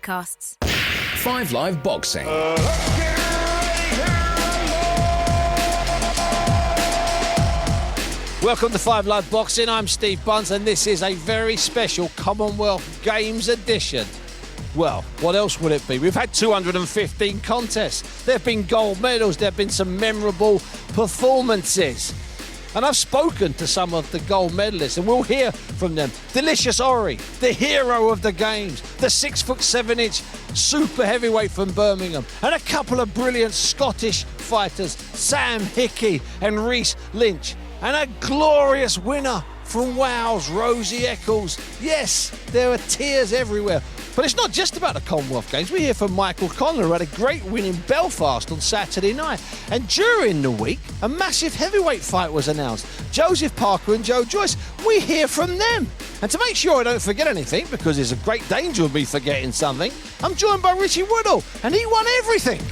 podcasts. 5 Live Boxing. Welcome to 5 Live Boxing. I'm Steve Bunce, and this is a very special Commonwealth Games edition. Well, what else would it be? We've had 215 contests. There have been gold medals. There have been some memorable performances. And I've spoken to some of the gold medalists, and we'll hear from them. Delicious Orie, the hero of the games, the 6'7" super heavyweight from Birmingham, and a couple of brilliant Scottish fighters, Sam Hickey and Reese Lynch, and a glorious winner from Wales, Rosie Eccles. Yes, there are tears everywhere. But it's not just about the Commonwealth Games. We hear from Michael Conner, who had a great win in Belfast on Saturday night. And during the week, a massive heavyweight fight was announced. Joseph Parker and Joe Joyce, we hear from them. And to make sure I don't forget anything, because there's a great danger of me forgetting something, I'm joined by Richie Woodall, and he won everything.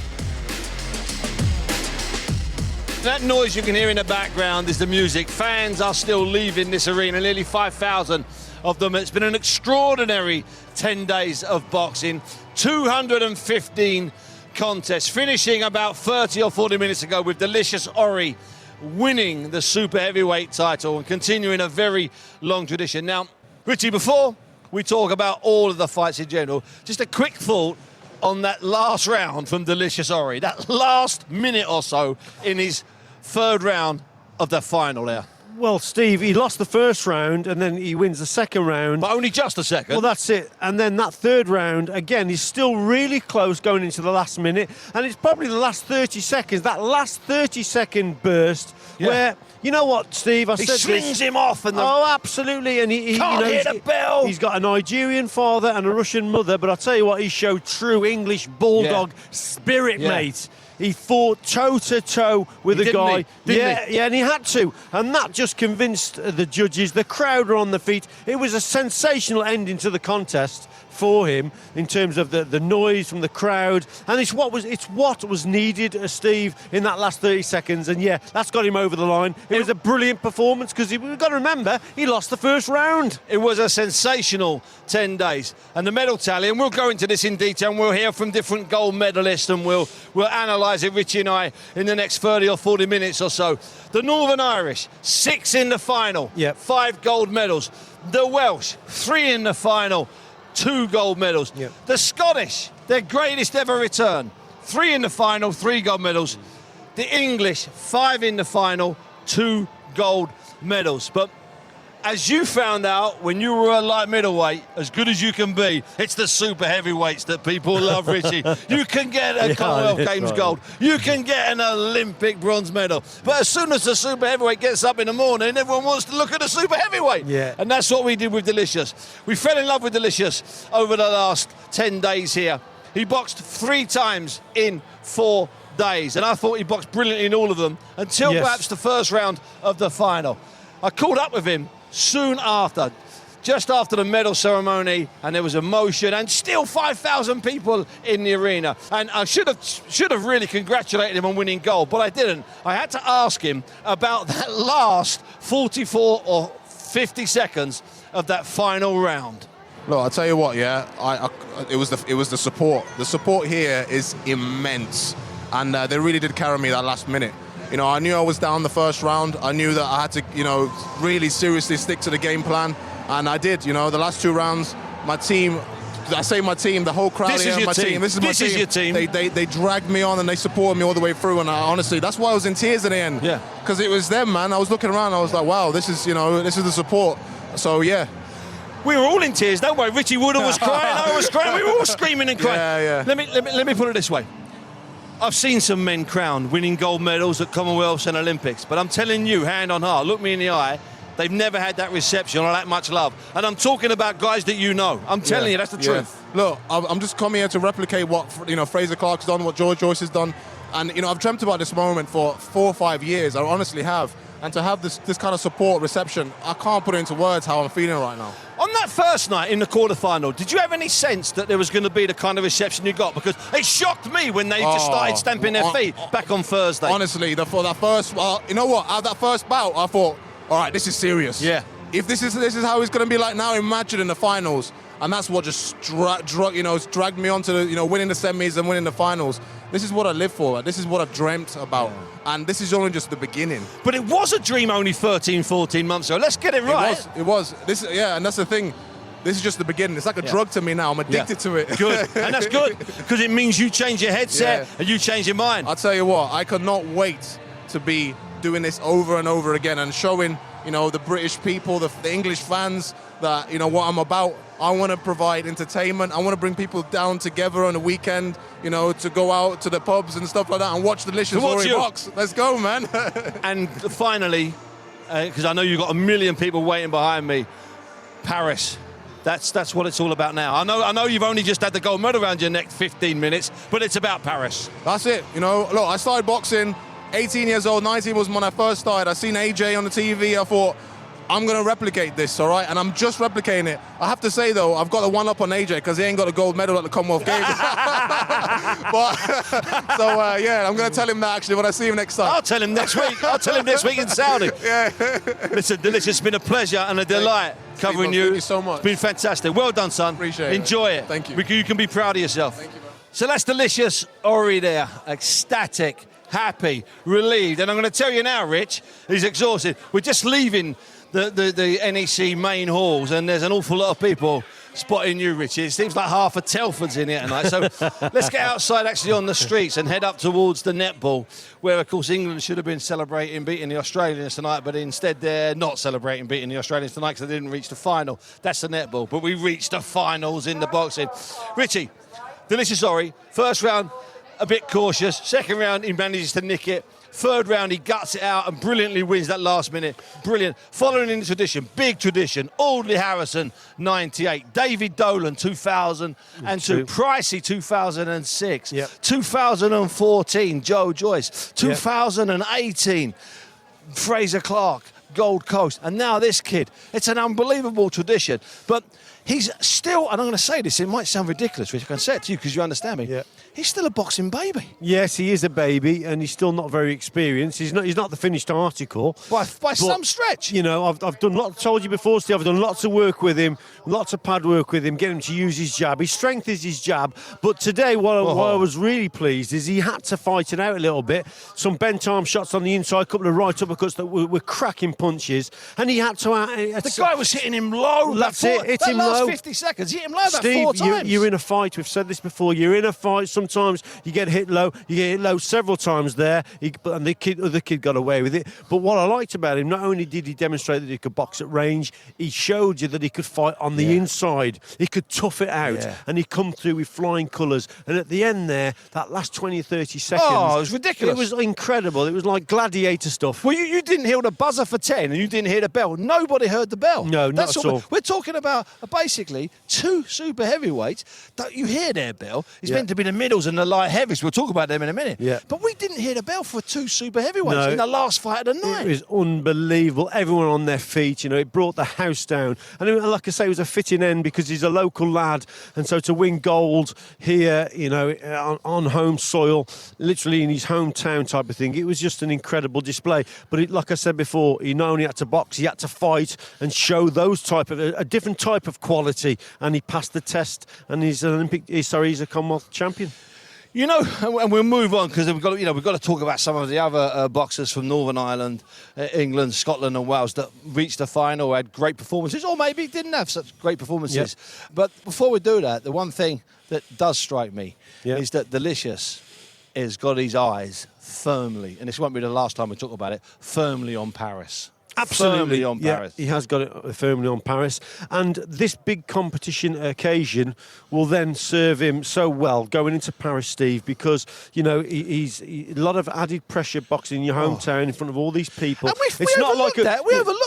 That noise you can hear in the background is the music. Fans are still leaving this arena, nearly 5,000 of them. It's been an extraordinary 10 days of boxing, 215 contests, finishing about 30 or 40 minutes ago with Delicious Orie winning the super heavyweight title and continuing a very long tradition. Now, Richie, before we talk about all of the fights in general, just a quick thought on that last round from Delicious Orie, that last minute or so in his third round of the final there. Well, Steve, he lost the first round and then he wins the second round. But only just a second. Well, that's it. And then that third round, again, he's still really close going into the last minute. And it's probably the last 30 seconds, that last 30-second burst where, you know what, Steve, I said this. He slings him off. And oh, absolutely. And he can't hear the bell. He's got a Nigerian father and a Russian mother, but I'll tell you what, he showed true English bulldog spirit, mate. He fought toe-to-toe with a guy. And he had to. And that just convinced the judges. The crowd were on the feet. It was a sensational ending to the contest for him in terms of the noise from the crowd. And it's what was needed, Steve, in that last 30 seconds. And, that's got him over the line. It was a brilliant performance because we've got to remember, he lost the first round. It was a sensational 10 days. And the medal tally, and we'll go into this in detail, and we'll hear from different gold medalists, and we'll analyse it, Richie and I, in the next 30 or 40 minutes or so. The Northern Irish, 6 in the final, 5 gold medals. The Welsh, 3 in the final, 2 gold medals. The Scottish, their greatest ever return, 3 in the final, 3 gold medals. The English, 5 in the final, 2 gold medals. But as you found out when you were a light middleweight, as good as you can be, it's the super heavyweights that people love, Richie. You can get a Commonwealth Games gold. You can get an Olympic bronze medal. But as soon as the super heavyweight gets up in the morning, everyone wants to look at the super heavyweight. And that's what we did with Delicious. We fell in love with Delicious over the last 10 days here. He boxed 3 times in 4 days, and I thought he boxed brilliantly in all of them until perhaps the first round of the final. I caught up with him soon after, just after the medal ceremony, and there was emotion, and still 5,000 people in the arena. And I should have really congratulated him on winning gold, but I didn't. I had to ask him about that last 44 or 50 seconds of that final round. Look, I'll tell you what, it was the support. The support here is immense, and they really did carry me that last minute. You know, I knew I was down the first round. I knew that I had to, really seriously stick to the game plan. And I did, the last 2 rounds, my team, I say my team, the whole crowd here, my team. This is my team. This is your team. They dragged me on and they supported me all the way through. And honestly, that's why I was in tears at the end. Because it was them, man. I was looking around, I was like, wow, this is the support. So, We were all in tears, don't we? Richie Woodall was crying, I was crying, we were all screaming and crying. Let me put it this way. I've seen some men crowned, winning gold medals at Commonwealths and Olympics, but I'm telling you, hand on heart, look me in the eye, they've never had that reception or that much love. And I'm talking about guys that you know. I'm telling you, that's the truth. Look, I'm just coming here to replicate what Fraser Clark's done, what George Joyce has done. And, I've dreamt about this moment for 4 or 5 years. I honestly have. And to have this kind of support, reception, I can't put it into words how I'm feeling right now. On that first night in the quarterfinal, did you have any sense that there was going to be the kind of reception you got? Because it shocked me when they just started stamping their feet back on Thursday. Honestly, for that first, you know what? At that first bout, I thought, all right, this is serious. If this is how it's going to be like now, imagine in the finals. And that's what just dragged me on to winning the semis and winning the finals. This is what I live for. This is what I've dreamt about. Yeah. And this is only just the beginning. But it was a dream only 13, 14 months ago. Let's get it right. It was. And that's the thing. This is just the beginning. It's like a drug to me now. I'm addicted to it. Good. And that's good, because it means you change your headset and you change your mind. I'll tell you what, I could not wait to be doing this over and over again and showing, the British people, the English fans that, what I'm about. I want to provide entertainment. I want to bring people down together on the weekend, to go out to the pubs and stuff like that and watch Delicious Orie box. Let's go, man. And finally, because I know you've got a million people waiting behind me, Paris. That's what it's all about now. I know you've only just had the gold medal around your neck 15 minutes, but it's about Paris. That's it. Look, I started boxing 18 years old, 19 was when I first started. I seen AJ on the TV. I thought, I'm going to replicate this, all right? And I'm just replicating it. I have to say, though, I've got the one up on AJ because he ain't got a gold medal at the Commonwealth Games. I'm going to tell him that, actually, when I see him next time. I'll tell him next week. I'll tell him next week in Saudi. Yeah. Listen, Delicious, it's been a pleasure and a delight covering you. Thank you so much. It's been fantastic. Well done, son. Appreciate it. Enjoy it. Thank you. You can be proud of yourself. Thank you, man. So that's Delicious Orie there, ecstatic, happy, relieved. And I'm going to tell you now, Rich, he's exhausted. We're just leaving the NEC main halls, and there's an awful lot of people spotting you, Richie. It seems like half of Telford's in here tonight. So let's get outside actually on the streets and head up towards the netball, where, of course, England should have been celebrating beating the Australians tonight, but instead they're not celebrating beating the Australians tonight because they didn't reach the final. That's the netball. But we reached the finals in the boxing. Richie, Delicious Orie, first round, a bit cautious. Second round, he manages to nick it. Third round, he guts it out and brilliantly wins that last minute. Brilliant. Following in the tradition, big tradition, Audley Harrison, 98. David Dolan, 2002. Pricey, 2006. 2014, Joe Joyce. 2018, Fraser Clark, Gold Coast. And now this kid. It's an unbelievable tradition. But he's still, and I'm going to say this, it might sound ridiculous, Rich, I can say it to you because you understand me. He's still a boxing baby. Yes, he is a baby, and he's still not very experienced. He's not the finished article. By some stretch. I've done lots, told you before, Steve, I've done lots of work with him, lots of pad work with him, get him to use his jab. His strength is his jab. But today, what I was really pleased is he had to fight it out a little bit. Some bent arm shots on the inside, a couple of right uppercuts that were cracking punches, and he had to... the guy was hitting him low. That's it, hit him low. 50 seconds, hit him low about Steve, 4 times. You're in a fight. We've said this before. You're in a fight. Sometimes you get hit low. You get hit low several times there. And the other kid got away with it. But what I liked about him, not only did he demonstrate that he could box at range, he showed you that he could fight on the inside. He could tough it out. And he come through with flying colours. And at the end there, that last 20 or 30 seconds... Oh, it was ridiculous. It was incredible. It was like gladiator stuff. Well, you didn't hear the buzzer for 10 and you didn't hear the bell. Nobody heard the bell. No, not at all. We're talking about basically two super heavyweights. You hear their bell. It's meant to be the middles and the light heavies. We'll talk about them in a minute. But we didn't hear the bell for 2 super heavyweights in the last fight of the night. It was unbelievable. Everyone on their feet. It brought the house down. And like I say, it was a fitting end because he's a local lad. And so to win gold here, on home soil, literally in his hometown type of thing, it was just an incredible display. But like I said before, he not only had to box, he had to fight and show those type of a different type of quality. And he passed the test, and he's a Commonwealth champion. And we'll move on because we've got to talk about some of the other boxers from Northern Ireland, England, Scotland and Wales that reached the final, had great performances, or maybe didn't have such great performances. But before we do that, the one thing that does strike me is that Delicious has got his eyes firmly, and this won't be the last time we talk about it, firmly on Paris. Absolutely on Paris. He has got it firmly on Paris. And this big competition occasion will then serve him so well going into Paris, Steve, because, he's a lot of added pressure boxing in your hometown in front of all these people. And we overlooked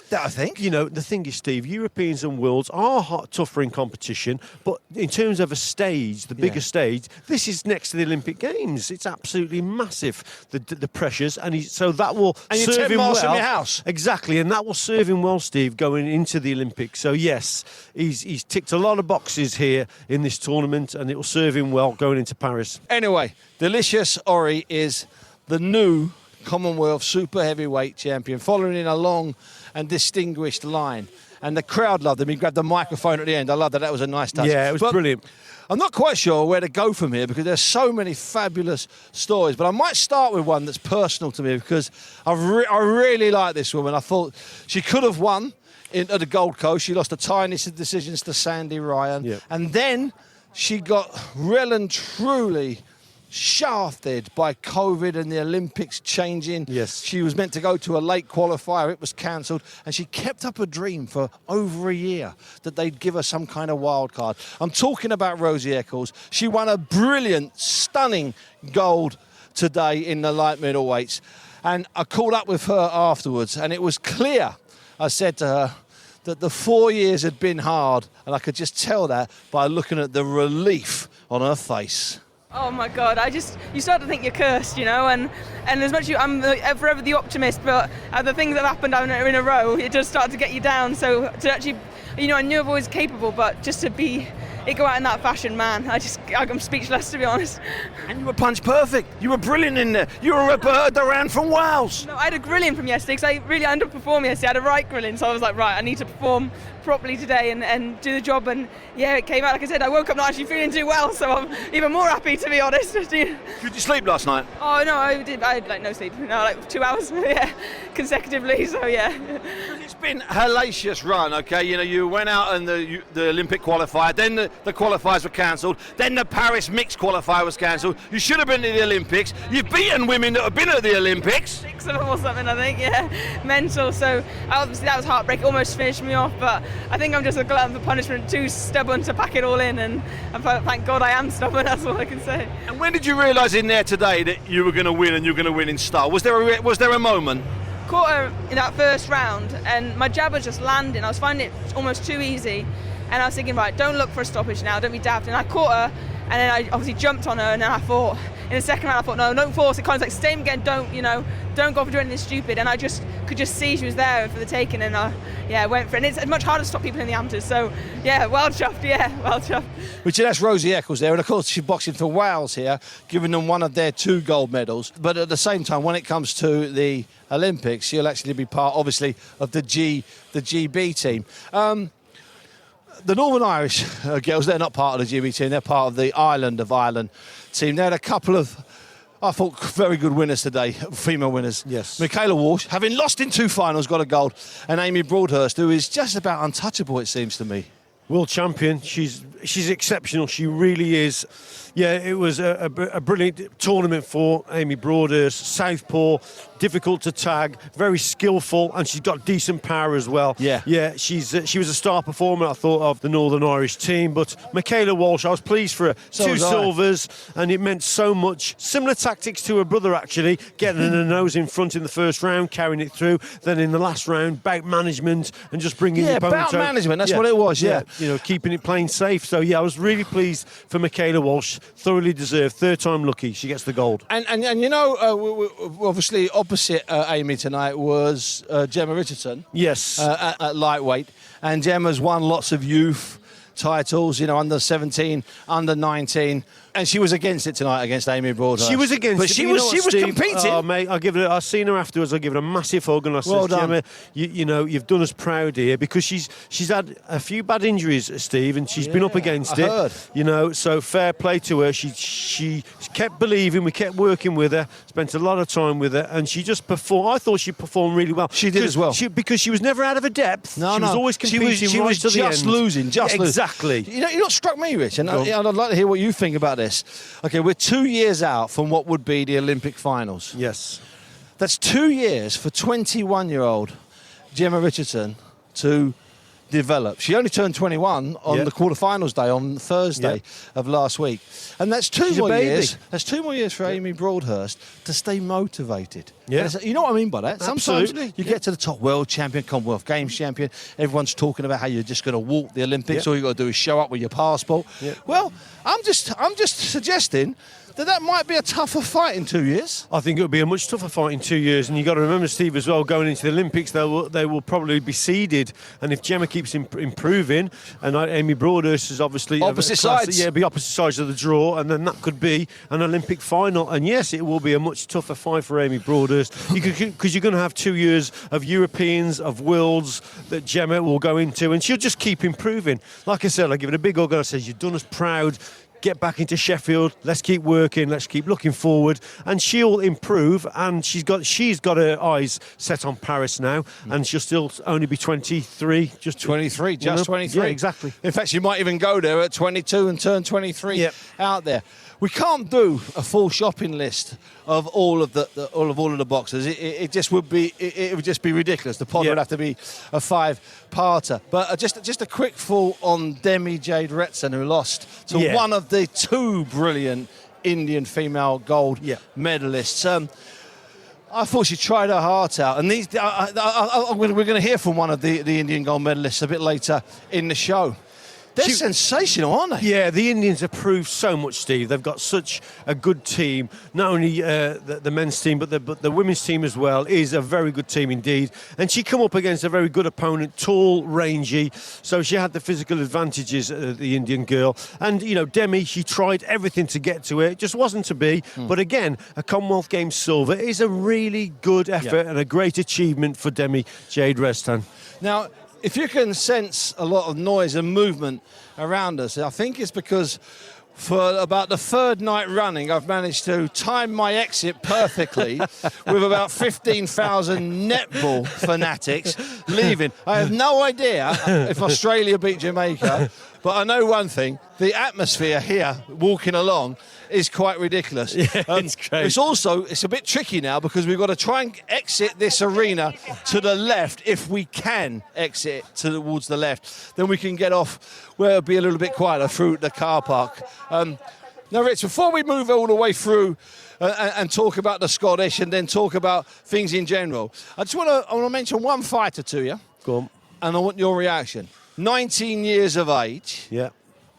that, I think. The thing is, Steve, Europeans and worlds are tougher in competition, but in terms of a stage, the bigger stage, this is next to the Olympic Games. It's absolutely massive, the pressures, so that will serve him well. 10 miles from your house. Exactly. And that will serve him well, Steve, going into the Olympics. So, yes, he's ticked a lot of boxes here in this tournament, and it will serve him well going into Paris. Anyway, Delicious Orie is the new Commonwealth Super Heavyweight champion, following in a long and distinguished line. and the crowd loved him. He grabbed the microphone at the end. I love that. That was a nice touch. Yeah, it was brilliant. I'm not quite sure where to go from here because there's so many fabulous stories, but I might start with one that's personal to me because I really like this woman. I thought she could have won at the Gold Coast. She lost the tiniest of decisions to Sandy Ryan. Yep. And then she got well and truly shafted by COVID and the Olympics changing. Yes. She was meant to go to a late qualifier. It was cancelled. And she kept up a dream for over a year that they'd give her some kind of wild card. I'm talking about Rosie Eccles. She won a brilliant, stunning gold today in the light middleweights. And I caught up with her afterwards, and it was clear, I said to her, that the 4 years had been hard. And I could just tell that by looking at the relief on her face. Oh my God! You start to think you're cursed, and as much as I'm forever the optimist, but the things that have happened in a row, it does start to get you down. So to actually, I knew I was always capable, but just to go out in that fashion, man, I'm speechless, to be honest. And you were punch perfect. You were brilliant in there. You were Roberta Duran from Wales. No, I had a grilling from yesterday because I really underperformed yesterday. I had a right grilling, so I was like, right, I need to perform properly today and do the job. And yeah, it came out. Like I said, I woke up not actually feeling too well, so I'm even more happy, to be honest. Did you sleep last night? Oh no, I had no sleep. No, like 2 hours, yeah, consecutively. So yeah. It's been a hellacious run. Okay, you went out in the Olympic qualifier, then the qualifiers were cancelled, then the Paris mixed qualifier was cancelled. You should have been to the Olympics. You've beaten women that have been at the Olympics. 6 of them or something, I think. Yeah, mental. So obviously that was heartbreak. Almost finished me off, but I think I'm just a glutton for punishment, too stubborn to pack it all in, and thank God I am stubborn. That's all I can say. And when did you realise in there today that you were going to win and you were going to win in style? Was there a moment? Caught her in that first round, and my jab was just landing. I was finding it almost too easy, and I was thinking, right, don't look for a stoppage now, don't be daft. And I caught her, and then I obviously jumped on her, and then I thought, in the second round, I thought, no, don't force it. Kind of like, stay again, don't go for doing anything stupid. And I just could just see she was there for the taking, and I went for it. And it's much harder to stop people in the amateurs. So yeah, well chuffed. Richard, that's Rosie Eccles there, and of course she's boxing for Wales here, giving them one of their 2 gold medals. But at the same time, when it comes to the Olympics, she'll actually be part, obviously, of the GB team. The Northern Irish girls, they're not part of the GB team, they're part of the Island of Ireland team. They had a couple of, I thought, very good winners today, female winners. Yes. Michaela Walsh, having lost in 2 finals, got a gold, and Amy Broadhurst, who is just about untouchable, it seems to me. World champion. She's exceptional. She really is. Yeah, it was a brilliant tournament for Amy Broadhurst. Southpaw, difficult to tag, very skillful, and she's got decent power as well. Yeah. She was a star performer, I thought, of the Northern Irish team. But Michaela Walsh, I was pleased for her. So 2 was I. silvers, and it meant so much. Similar tactics to her brother, actually, getting her nose in front in the first round, carrying it through. Then in the last round, bout management and just bringing the opponent bout management. That's what it was. Yeah. Keeping it playing safe. So yeah, I was really pleased for Michaela Walsh. Thoroughly deserved. 3rd time lucky. She gets the gold. And obviously opposite Amy tonight was Jemma Richardson. Yes. At lightweight, and Gemma's won lots of youth titles, under 17, under 19, and she was against it tonight against Amy Broadhurst. She was against but it. she was competing. Oh, mate, I seen her afterwards. I give her a massive hug, and I said, Gemma, you've done us proud here, because she's had a few bad injuries, Steve, and she's been up against it. Heard. So fair play to her. She kept believing. We kept working with her. Spent a lot of time with her, and she just performed. I thought she performed really well. She did as well. Because she was never out of her depth. No, she was always competing. She was to the just end. losing. Exactly. You know what struck me, Rich, and I'd like to hear what you think about this. Okay, we're 2 years out from what would be the Olympic finals. Yes. That's 2 years for 21-year-old Jemma Richardson to develop. She only turned 21 on the quarterfinals day on Thursday of last week, and that's 2 more years. That's 2 more years for Amy Broadhurst to stay motivated. Yeah. You know what I mean by that? Sometimes Absolutely. you get to the top, world champion, Commonwealth Games champion. Everyone's talking about how you're just going to walk the Olympics. All you got to do is show up with your passport. Yeah. Well, I'm just suggesting that might be a tougher fight in 2 years. I think it would be a much tougher fight in 2 years, and you've got to remember, Steve, as well, going into the Olympics, they will probably be seeded, and if Jemma keeps keeps improving. And Amy Broadhurst is obviously opposite sides. Yeah, be opposite sides of the draw, and then that could be an Olympic final. And yes, it will be a much tougher fight for Amy Broadhurst because you're going to have 2 years of Europeans, of worlds that Jemma will go into, and she'll just keep improving. Like I said, I give it a big hug and I say, you've done us proud. Get back into Sheffield. Let's keep working. Let's keep looking forward, and she'll improve. And she's got her eyes set on Paris now, and she'll still only be 23, just 23, just you know? 23. Yeah, exactly. In fact, she might even go there at 22 and turn 23 out there. We can't do a full shopping list of all of the boxers. It just would be ridiculous. The pod would have to be a 5-parter. But just a quick fall on Demi Jade Retson, who lost to one of the 2 brilliant Indian female gold medalists. I thought she tried her heart out, and we're going to hear from one of the Indian gold medalists a bit later in the show. They're sensational, aren't they? Yeah, the Indians have proved so much, Steve. They've got such a good team. Not only the men's team, but the women's team as well is a very good team indeed. And she come up against a very good opponent, tall, rangy. So she had the physical advantages, the Indian girl. And, Demi, she tried everything to get to it. It just wasn't to be. But again, a Commonwealth Games silver is a really good effort and a great achievement for Demi Jade Retson. Now, if you can sense a lot of noise and movement around us, I think it's because for about the 3rd night running, I've managed to time my exit perfectly with about 15,000 netball fanatics leaving. I have no idea if Australia beat Jamaica, but I know one thing. The atmosphere here, walking along, is quite ridiculous. Yeah, it's great. It's a bit tricky now because we've got to try and exit this arena to the left. If we can exit towards the left, then we can get off where it'll be a little bit quieter through the car park. Now, Rich, before we move all the way through and talk about the Scottish and then talk about things in general, I want to mention one fighter to you. Go on. And I want your reaction. 19 years of age. Yeah.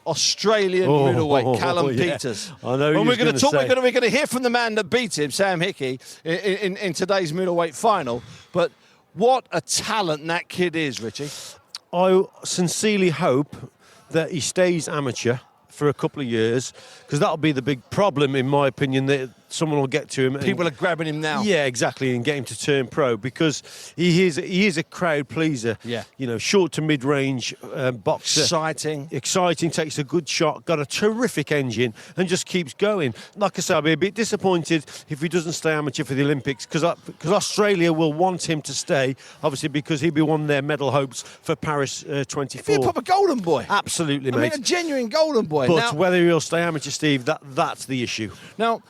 Australian middleweight, Callum Peters. I know. When we're going to hear from the man that beat him, Sam Hickey, in today's middleweight final. But what a talent that kid is, Richie. I sincerely hope that he stays amateur for a couple of years, because that'll be the big problem, in my opinion, that someone will get to him. People are grabbing him now. Yeah, exactly, and get him to turn pro, because he is a crowd pleaser. Yeah. Short to mid-range boxer. Exciting, takes a good shot, got a terrific engine, and just keeps going. Like I say, I'll be a bit disappointed if he doesn't stay amateur for the Olympics, because Australia will want him to stay, obviously, because he'll be one of their medal hopes for Paris 24. He'll be a proper golden boy. Absolutely, mate. I mean, a genuine golden boy. But now, whether he'll stay amateur, Steve, that's the issue. Now,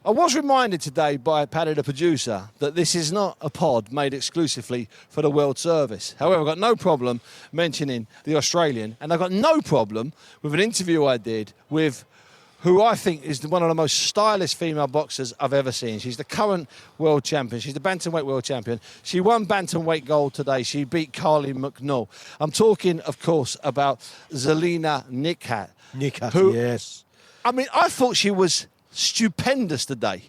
I was reminded today by Paddy, the producer, that this is not a pod made exclusively for the World Service. However, I've got no problem mentioning the Australian, and I've got no problem with an interview I did with who I think is one of the most stylish female boxers I've ever seen. She's the current world champion. She's the bantamweight world champion. She won bantamweight gold today. She beat Carly McNull. I'm talking, of course, about Zelina Nikhat. Nikhat, yes. I mean, I thought she was stupendous today.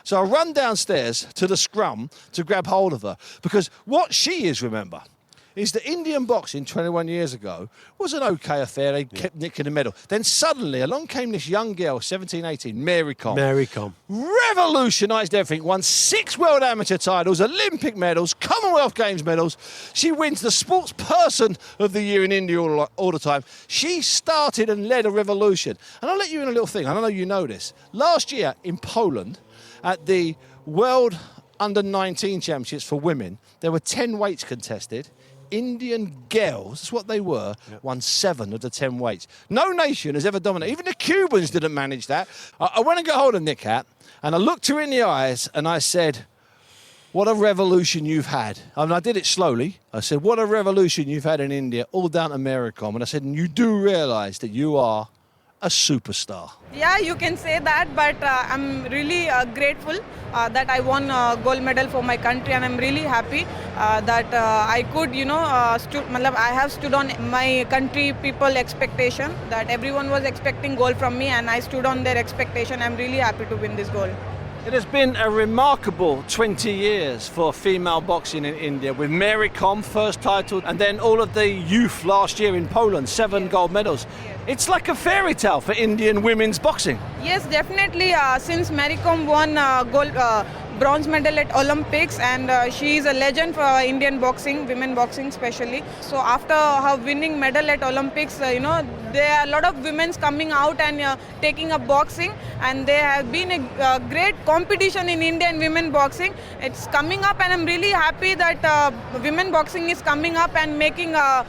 So I run downstairs to the scrum to grab hold of her, because what she is, remember, is that Indian boxing 21 years ago was an okay affair. They kept nicking the medal. Then suddenly along came this young girl, 17, 18, Mary Com. Revolutionised everything, won 6 world amateur titles, Olympic medals, Commonwealth Games medals. She wins the Sports Person of the Year in India all the time. She started and led a revolution. And I'll let you in a little thing. I don't know you know this. Last year in Poland at the World Under-19 Championships for women, there were 10 weights contested. Indian girls, that's what they were, won 7 of the 10 weights. No nation has ever dominated. Even the Cubans didn't manage that. I went and got hold of Nikhat, and I looked her in the eyes, and I said, what a revolution you've had. I mean, I did it slowly. I said, what a revolution you've had in India, all down to Maricom. And I said, and you do realise that you are a superstar. Yeah, you can say that, but I'm really grateful that I won a gold medal for my country, and I'm really happy that I could, I have stood on my country people expectation, that everyone was expecting gold from me, and I stood on their expectation. I'm really happy to win this gold. It has been a remarkable 20 years for female boxing in India, with Mary Kom first title, and then all of the youth last year in Poland, 7 gold medals. It's like a fairy tale for Indian women's boxing. Yes, definitely. Since Mary Kom won bronze medal at Olympics, and she is a legend for Indian boxing, women boxing especially. So after her winning medal at Olympics, there are a lot of women coming out and taking up boxing, and there has been a great competition in Indian women boxing. It's coming up, and I'm really happy that women boxing is coming up and making a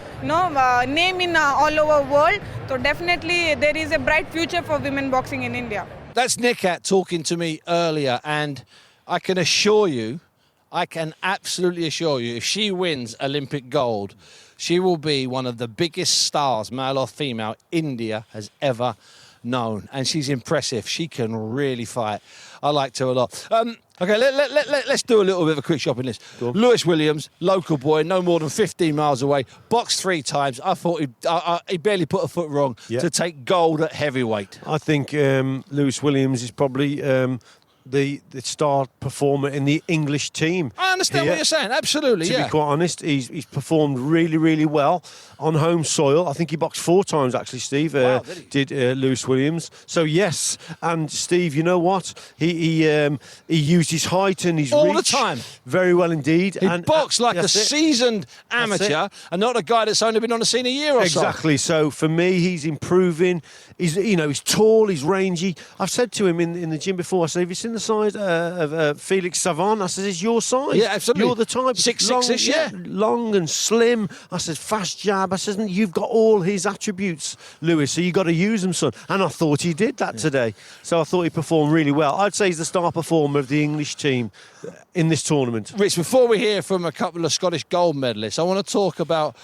name in all over world. So definitely there is a bright future for women boxing in India. That's Nikat talking to me earlier, and I can absolutely assure you, if she wins Olympic gold, she will be one of the biggest stars, male or female, India has ever known. And she's impressive. She can really fight. I liked her a lot. Okay, let's do a little bit of a quick shopping list. Lewis Williams, local boy, no more than 15 miles away, boxed 3 times. I thought he barely put a foot wrong to take gold at heavyweight. I think Lewis Williams is probably the star performer in the English team. I understand what you're saying, absolutely, To be quite honest, he's performed really, really well on home soil. I think he boxed 4 times, actually, Steve, did Lewis Williams. So, yes, and Steve, you know what? He used his height and his reach all the time. Very well indeed. He boxed like a seasoned amateur and not a guy that's only been on the scene a year or so. Exactly. So, for me, he's improving. He's tall, he's rangy. I've said to him in the gym before, I said, have you seen the size of Felix Savant? I said, it's your size. Yeah, absolutely. You're the type. 6'6"-ish, yeah. Long and slim. I said, fast jab. I said, you've got all his attributes, Lewis, so you've got to use them, son. And I thought he did that today. So I thought he performed really well. I'd say he's the star performer of the English team in this tournament. Rich, before we hear from a couple of Scottish gold medalists, I want to talk about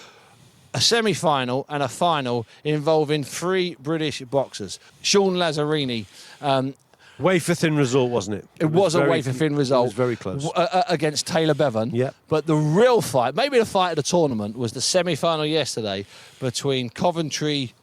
a semi-final and a final involving 3 British boxers. Sean Lazzarini. Wafer-thin result, wasn't it? It was a wafer-thin result. It was very close. Against Taylor Bevan. Yeah. But the real fight, maybe the fight of the tournament, was the semi-final yesterday between Coventry...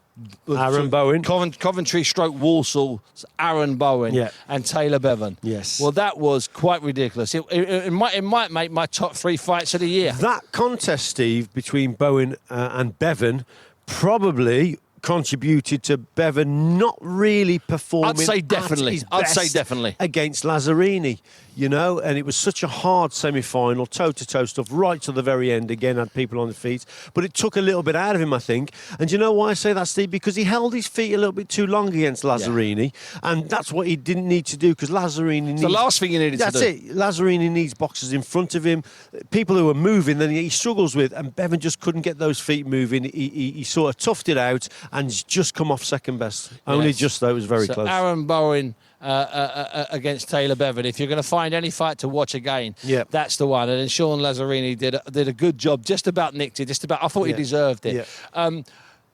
Aaron Bowen. Coventry stroke Walsall's Aaron Bowen and Taylor Bevan. Yes. Well, that was quite ridiculous. It might make my top 3 fights of the year. That contest, Steve, between Bowen and Bevan probably contributed to Bevan not really performing. I'd say definitely against Lazzarini, and it was such a hard semi-final, toe-to-toe stuff right to the very end. Again, had people on the feet, but it took a little bit out of him, I think. And you know why I say that, Steve? Because he held his feet a little bit too long against Lazzarini, and that's what he didn't need to do, because Lazzarini needs... the last thing he needed to do. That's it. Lazzarini needs boxers in front of him, people who are moving, then he struggles with, and Bevan just couldn't get those feet moving. He sort of toughed it out and just come off second best. Only just, though, it was very close. Aaron Bowen against Taylor Bevan. If you're going to find any fight to watch again, that's the one. And then Sean Lazzarini did a good job, just about nicked it, I thought he deserved it. Yeah.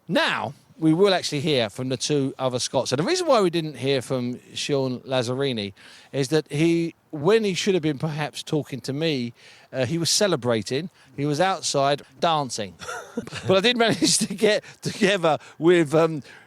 Now, we will actually hear from the 2 other Scots. And the reason why we didn't hear from Sean Lazzarini is that when he should have been perhaps talking to me, he was celebrating. He was outside dancing. But I did manage to get together with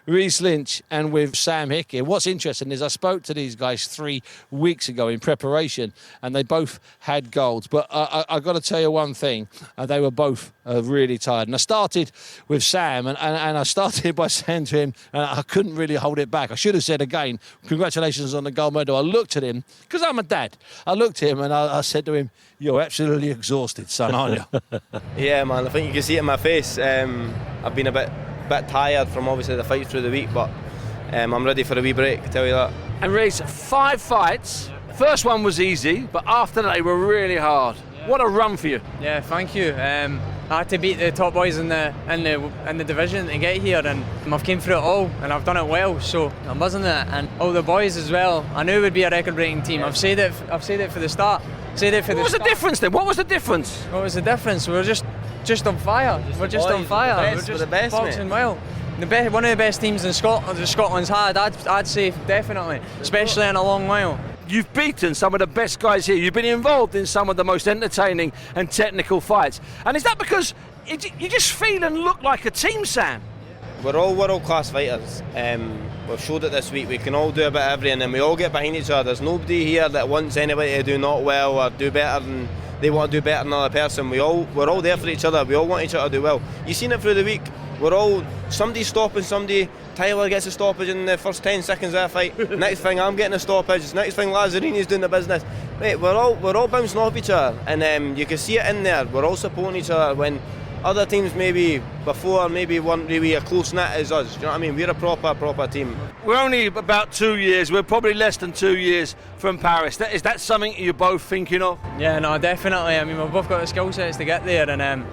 Reese Lynch and with Sam Hickey. What's interesting is I spoke to these guys 3 weeks ago in preparation, and they both had golds. But I got to tell you one thing, they were both really tired. And I started with Sam, and I started by saying to him, and I couldn't really hold it back. I should have said again, congratulations on the gold medal. I looked at him, because I'm a dad. I looked at him and I said to him, you're absolutely exhausted, son, aren't you? Yeah, man, I think you can see it in my face. I've been a bit tired from obviously the fight through the week, but I'm ready for a wee break, I tell you that. And Reece, 5 fights. First one was easy, but after that they were really hard. What a run for you. Yeah, thank you. I had to beat the top boys in the division to get here, and I've came through it all, and I've done it well. So I'm buzzing it, and all the boys as well. I knew it would be a record-breaking team. I've said it for the start. What was the difference then? What was the difference? What was the difference? We were just on fire. We're just on fire. We're the best, boxing well. One of the best teams in Scotland. The Scotland's had. I'd say definitely, especially in a long while. You've beaten some of the best guys here. You've been involved in some of the most entertaining and technical fights. And is that because you just feel and look like a team, Sam? we're all world-class fighters. We've showed it this week. We can all do a bit of everything, and we all get behind each other. There's nobody here that wants anybody to do not well or do better than they want to do better than another person. We're all there for each other. We all want each other to do well. You've seen it through the week. Somebody's stopping somebody. Tyler gets a stoppage in the first 10 seconds of that fight. Next thing, I'm getting a stoppage. Next thing, Lazarini's doing the business. Mate, we're all bouncing off each other, and you can see it in there. We're all supporting each other when other teams maybe before weren't really a close knit as us. Do you know what I mean? We're a proper team. We're only about 2 years. We're probably less than 2 years from Paris. Is that something you're both thinking of? Yeah, no, definitely. I mean, we've both got the skill sets to get there, and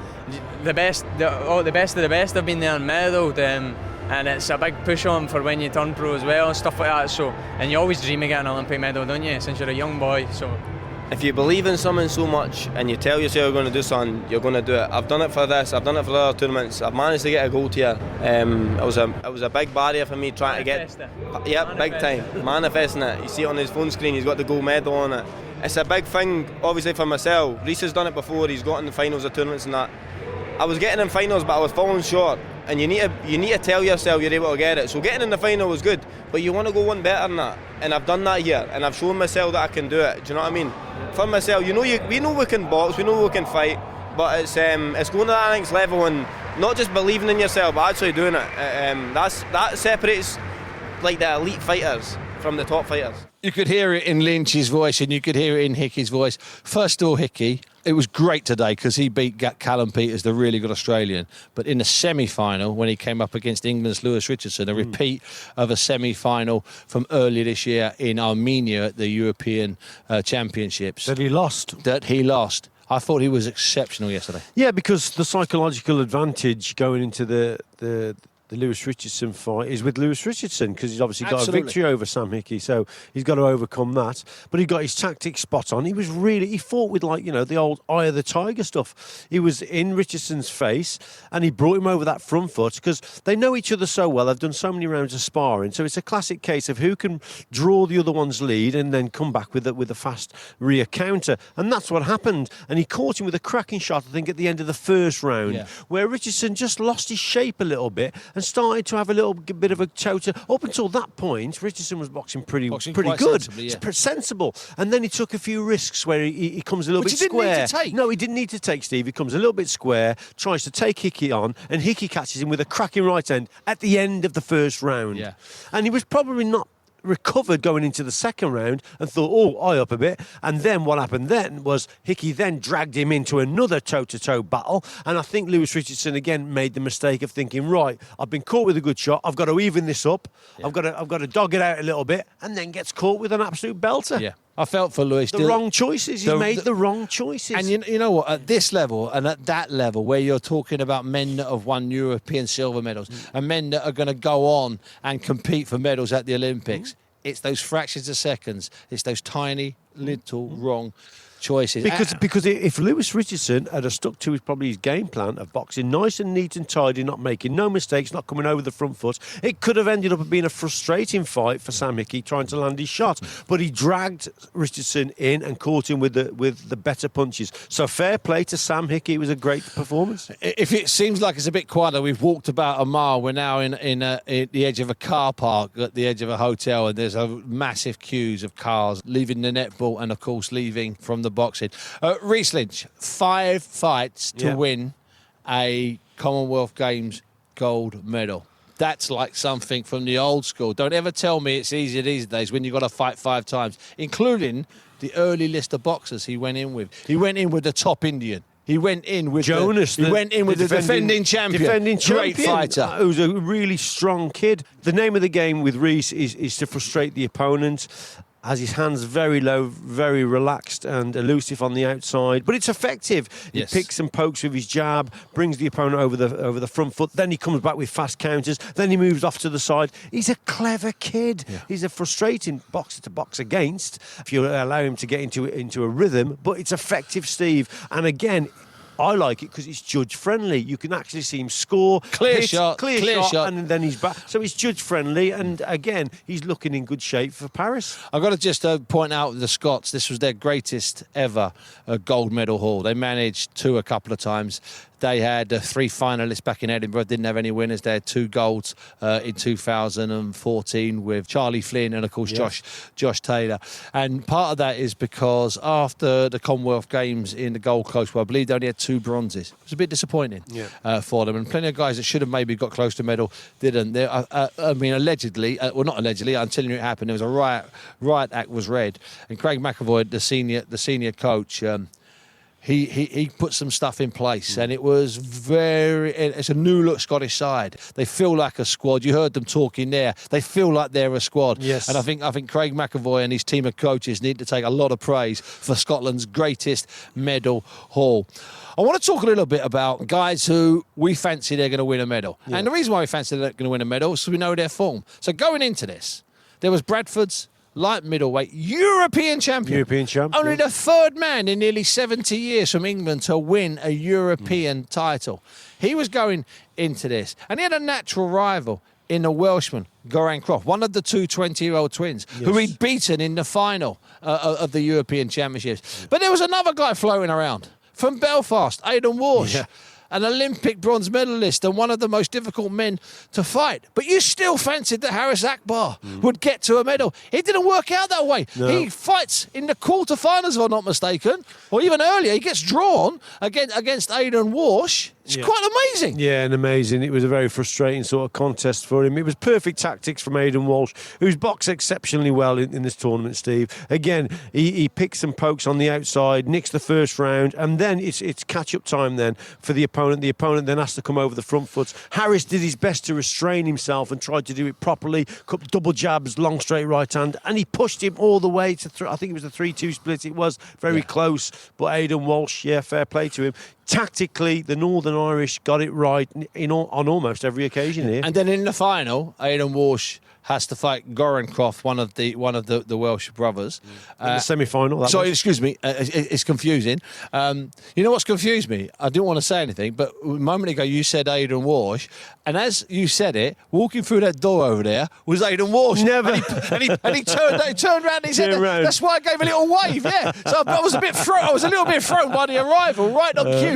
the best of the best have been there and medalled. And it's a big push on for when you turn pro as well and stuff like that. So, and you always dream of getting an Olympic medal, don't you? Since you're a young boy. So, if you believe in something so much and you tell yourself you're going to do something, you're going to do it. I've done it for this. I've done it for other tournaments. I've managed to get a gold here. It was a big barrier for me trying to get. Yep, big time. Manifesting it. You see it on his phone screen. He's got the gold medal on it. It's a big thing, obviously, for myself. Reese has done it before. He's got in the finals of tournaments and that. I was getting in finals, but I was falling short. And you need to tell yourself you're able to get it. So getting in the final was good, but you want to go one better than that. And I've done that here, and I've shown myself that I can do it. Do you know what I mean? For myself, we know we can box, we know we can fight, but it's going to that next level and not just believing in yourself, but actually doing it. That separates like the elite fighters from the top fighters. You could hear it in Lynch's voice and you could hear it in Hickey's voice. First of all, Hickey, it was great today because he beat Callum Peters, the really good Australian. But in the semi-final, when he came up against England's Lewis Richardson, a repeat of a semi-final from earlier this year in Armenia at the European Championships. That he lost. I thought he was exceptional yesterday. Yeah, because the psychological advantage going into the Lewis Richardson fight is with Lewis Richardson because he's obviously got a victory over Sam Hickey, so he's got to overcome that. But he got his tactics spot on. He fought with the old eye of the tiger stuff. He was in Richardson's face and he brought him over that front foot because they know each other so well. They've done so many rounds of sparring, so it's a classic case of who can draw the other one's lead and then come back with a fast rear counter. And that's what happened. And he caught him with a cracking shot, I think, at the end of the first round, where Richardson just lost his shape a little bit and started to have a little bit of a choker. Up until that point, Richardson was boxing pretty good. Sensible. And then he took a few risks where he comes a little bit square. No, he didn't need to take, Steve. He comes a little bit square, tries to take Hickey on, and Hickey catches him with a cracking right hand at the end of the first round. Yeah. And he was probably not recovered going into the second round and thought, eye up a bit. And then what happened then was Hickey then dragged him into another toe-to-toe battle. And I think Lewis Richardson again made the mistake of thinking, right, I've been caught with a good shot. I've got to even this up. Yeah. I've got to dog it out a little bit, and then gets caught with an absolute belter. Yeah. I felt for Lewis. The wrong choices. He made the wrong choices. And you know what? At this level and at that level, where you're talking about men that have won European silver medals and men that are going to go on and compete for medals at the Olympics, it's those fractions of seconds. It's those tiny, little wrong choices. Because if Lewis Richardson had stuck to his game plan of boxing nice and neat and tidy, not making no mistakes, not coming over the front foot, it could have ended up being a frustrating fight for Sam Hickey trying to land his shot. But he dragged Richardson in and caught him with the better punches. So fair play to Sam Hickey. It was a great performance. If it seems like it's a bit quieter, we've walked about a mile. We're now in the edge of a car park at the edge of a hotel, and there's a massive queues of cars leaving the netball and, of course, leaving from the boxing. Reese Lynch, 5 fights to win a Commonwealth Games gold medal. That's like something from the old school. Don't ever tell me it's easy these days when you've got to fight 5 times, including the early list of boxers he went in with. He went in with the top Indian. He went in with Jonas. He went in with the defending champion. Great fighter. Who's a really strong kid. The name of the game with Reese is to frustrate the opponent. Has his hands very low, very relaxed and elusive on the outside, but it's effective. He picks and pokes with his jab, brings the opponent over the front foot. Then he comes back with fast counters. Then he moves off to the side. He's a clever kid. Yeah. He's a frustrating boxer to box against if you allow him to get into a rhythm. But it's effective, Steve. And again, I like it because it's judge friendly. You can actually see him score, clear shot, and then he's back. So it's judge friendly, and again, he's looking in good shape for Paris. I've got to just point out the Scots. This was their greatest ever gold medal haul. They managed 2 a couple of times. They had 3 finalists back in Edinburgh, didn't have any winners. They had 2 golds in 2014 with Charlie Flynn and, of course, Josh Taylor. And part of that is because after the Commonwealth Games in the Gold Coast, where I believe they only had 2 bronzes, it was a bit disappointing for them. And plenty of guys that should have maybe got close to medal didn't. I mean, allegedly, well, not allegedly, I'm telling you it happened. There was a riot act was read. And Craig McAvoy, the senior coach, He put some stuff in place, and it was it's a new look Scottish side. They feel like a squad. You heard them talking there. They feel like they're a squad. Yes. And I think Craig McAvoy and his team of coaches need to take a lot of praise for Scotland's greatest medal haul. I want to talk a little bit about guys who we fancy they're going to win a medal. Yeah. And the reason why we fancy they're going to win a medal is because we know their form. So going into this, there was Bradford's light middleweight European champion. Only the 3rd man in nearly 70 years from England to win a European title. He was going into this, and he had a natural rival in the Welshman, Goran Croft, one of the 2 20-year-old twins who he'd beaten in the final of the European Championships. But there was another guy floating around from Belfast, Aidan Walsh. Yeah. An Olympic bronze medalist and one of the most difficult men to fight. But you still fancied that Harris Akbar would get to a medal. It didn't work out that way. No. He fights in the quarterfinals, if I'm not mistaken, or even earlier. He gets drawn against Aidan Walsh. It's quite amazing. Yeah, and amazing. It was a very frustrating sort of contest for him. It was perfect tactics from Aidan Walsh, who's boxed exceptionally well in this tournament, Steve. Again, he picks and pokes on the outside, nicks the first round, and then it's catch-up time then for the opponent. The opponent then has to come over the front foot. Harris did his best to restrain himself and tried to do it properly. Double jabs, long straight right hand, and he pushed him all the way to, I think it was a 3-2 split. It was very close, but Aidan Walsh, fair play to him. Tactically, the Northern Irish got it right on almost every occasion here. And then in the final, Aidan Walsh has to fight Goran Croft, one of the Welsh brothers. In the semi-final. Excuse me, it's confusing. You know what's confused me? I didn't want to say anything, but a moment ago you said Aidan Walsh, and as you said it, walking through that door over there was Aidan Walsh. Never. And he turned around and he said, that's why I gave a little wave, So I was a little bit thrown by the arrival, right on cue.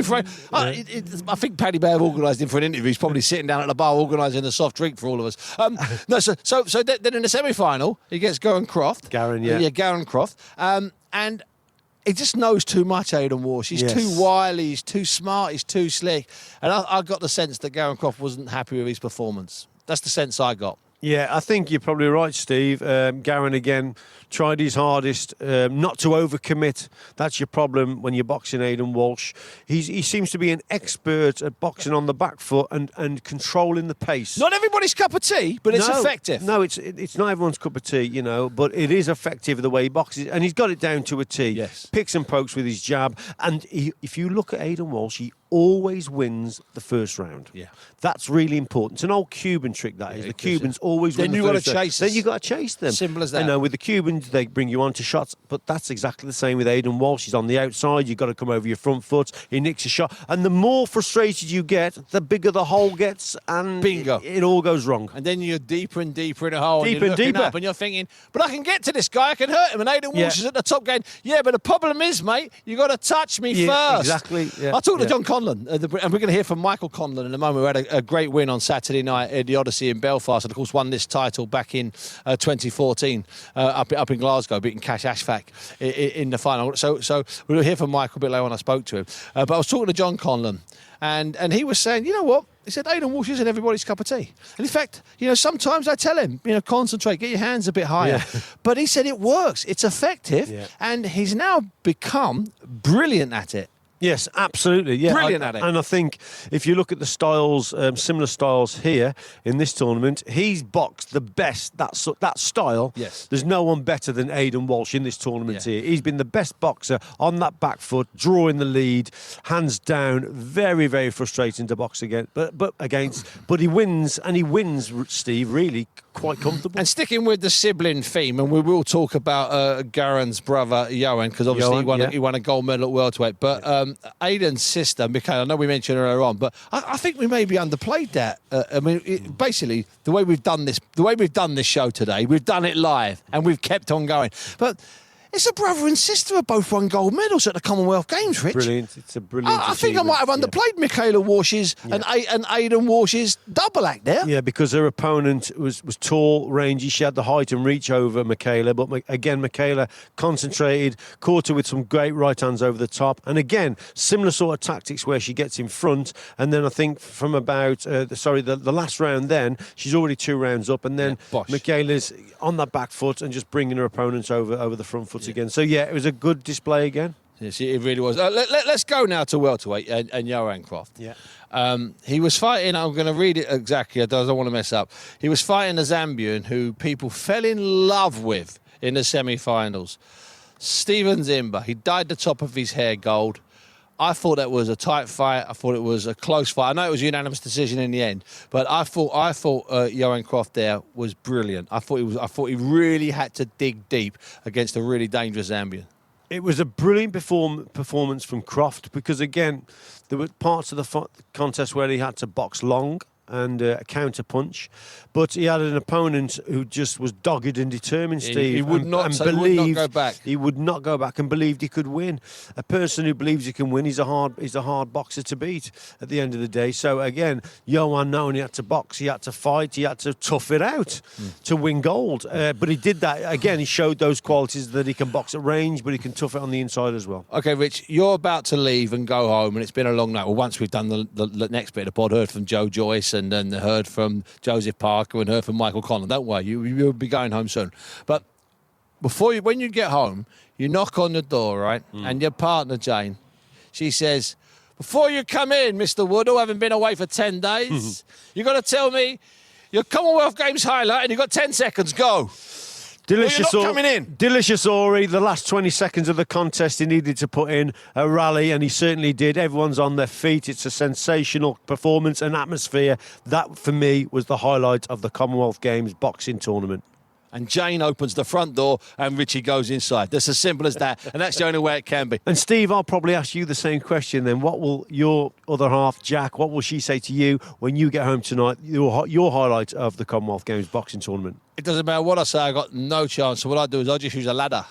I think Paddy Bay have organised him for an interview. He's probably sitting down at the bar organising a soft drink for all of us. So then in the semi-final, he gets Goran Croft. Goran Croft. And he just knows too much, Aidan Walsh. He's too wily, he's too smart, he's too slick. And I got the sense that Goran Croft wasn't happy with his performance. That's the sense I got. Yeah, I think you're probably right, Steve. Goran, again, tried his hardest not to overcommit. That's your problem when you're boxing Aidan Walsh. He seems to be an expert at boxing on the back foot and controlling the pace. Not everybody's cup of tea, but it's effective. No, it's not everyone's cup of tea, but it is effective the way he boxes. And he's got it down to a T. Yes. Picks and pokes with his jab. And if you look at Aidan Walsh, he always wins the first round. Yeah. That's really important. It's an old Cuban trick, that is. The Cubans always win the first round. Then you've got to chase them. Simple as that. With the Cubans, they bring you on to shots, but that's exactly the same with Aidan Walsh. He's on the outside. You've got to come over your front foot. He nicks a shot. And the more frustrated you get, the bigger the hole gets, and bingo. It all goes wrong. And then you're deeper and deeper in a hole. Deeper and deeper. Up and you're thinking, but I can get to this guy. I can hurt him. And Aidan Walsh is at the top going, but the problem is, mate, you've got to touch me first. Exactly. Yeah. I talked to John Conlon, and we're going to hear from Michael Conlon in a moment, who had a great win on Saturday night at the Odyssey in Belfast, and of course won this title back in 2014 up in Glasgow, beating Cash Ashfaq in the final. So we'll hear from Michael a bit later when I spoke to him. But I was talking to John Conlon, and he was saying, you know what? He said, Aidan Walsh isn't everybody's cup of tea. And in fact, sometimes I tell him, concentrate, get your hands a bit higher. Yeah. But he said it works, it's effective, and he's now become brilliant at it. Yes, absolutely. Yeah, brilliant at it. And I think if you look at the styles, similar styles here in this tournament, he's boxed the best. That style. Yes. There's no one better than Aidan Walsh in this tournament here. He's been the best boxer on that back foot, drawing the lead, hands down. Very, very frustrating to box against. But he wins, and he wins, Steve, really quite comfortable. And sticking with the sibling theme, and we will talk about Goran's brother Johan, because obviously he won a gold medal at welterweight. But Aidan's sister, Michaela, I know we mentioned her earlier on, but I think we maybe underplayed that. Basically, the way we've done this show today, we've done it live, and we've kept on going. But It's a brother and sister who both won gold medals at the Commonwealth Games, Rich. Brilliant. It's a brilliant I think I might have underplayed Michaela Walsh's and Aidan Walsh's double act there. Yeah, because her opponent was tall, rangy. She had the height and reach over Michaela. But again, Michaela concentrated, caught her with some great right hands over the top. And again, similar sort of tactics where she gets in front. And then I think from about, the last round then, she's already 2 rounds up. And then Michaela's on that back foot and just bringing her opponents over the front foot again. So, yeah, it was a good display again. Yes, it really was. Let's go now to welterweight and Johan Croft. Yeah. He was fighting, I'm going to read it exactly, I don't want to mess up. He was fighting a Zambian who people fell in love with in the semi-finals. Stephen Zimba. He dyed the top of his hair gold. I thought that was a tight fight. I thought it was a close fight. I know it was a unanimous decision in the end, but I thought Johan Croft there was brilliant. I thought he really had to dig deep against a really dangerous Zambian. It was a brilliant performance from Croft because, again, there were parts of the contest where he had to box long and counter punch, but he had an opponent who just was dogged and determined, Steve. He would not go back. He would not go back and believed he could win. A person who believes he can win, he's a hard boxer to beat at the end of the day. So again, Johan not only had to box, he had to fight, he had to tough it out to win gold. But he did that again. He showed those qualities that he can box at range, but he can tough it on the inside as well. Okay, Rich, you're about to leave and go home, and it's been a long night. Well, once we've done the next bit of the pod, heard from Joe Joyce and then heard from Joseph Parker and heard from Michael Conlon. Don't worry, you'll be going home soon. But when you get home, you knock on the door, right? And your partner, Jane, she says, before you come in, Mr. Woodall, having been away for 10 days, you got to tell me your Commonwealth Games highlight and you've got 10 seconds, go. Delicious, you're not coming in. Delicious Orie. The last 20 seconds of the contest, he needed to put in a rally, and he certainly did. Everyone's on their feet. It's a sensational performance and atmosphere. That, for me, was the highlight of the Commonwealth Games boxing tournament. And Jane opens the front door and Richie goes inside. That's as simple as that. And that's the only way it can be. And Steve, I'll probably ask you the same question then. What will your other half, Jack, what will she say to you when you get home tonight, your highlight of the Commonwealth Games boxing tournament? It doesn't matter what I say, I got no chance. So what I do is I just use a ladder.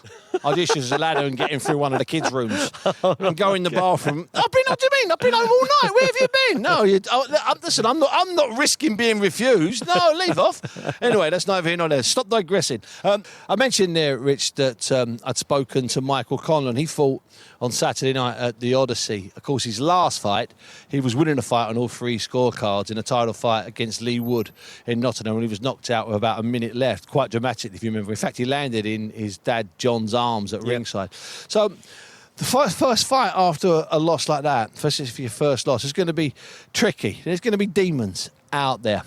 I just use a ladder and get in through one of the kids' rooms and go in the bathroom. What do you mean? I've been home all night. Where have you been? No, listen, I'm not risking being refused. No, leave off. Anyway, that's neither here nor there. Stop digressing. I mentioned there, Rich, that I'd spoken to Michael Conlon. He fought on Saturday night at the Odyssey. Of course, his last fight, he was winning a fight on all 3 scorecards in a title fight against Lee Wood in Nottingham, and he was knocked out with about a minute left, quite dramatic if you remember. In fact, he landed in his dad John's arms at ringside. So the first fight after a loss like that, especially for your first loss, is going to be tricky. There's going to be demons out there.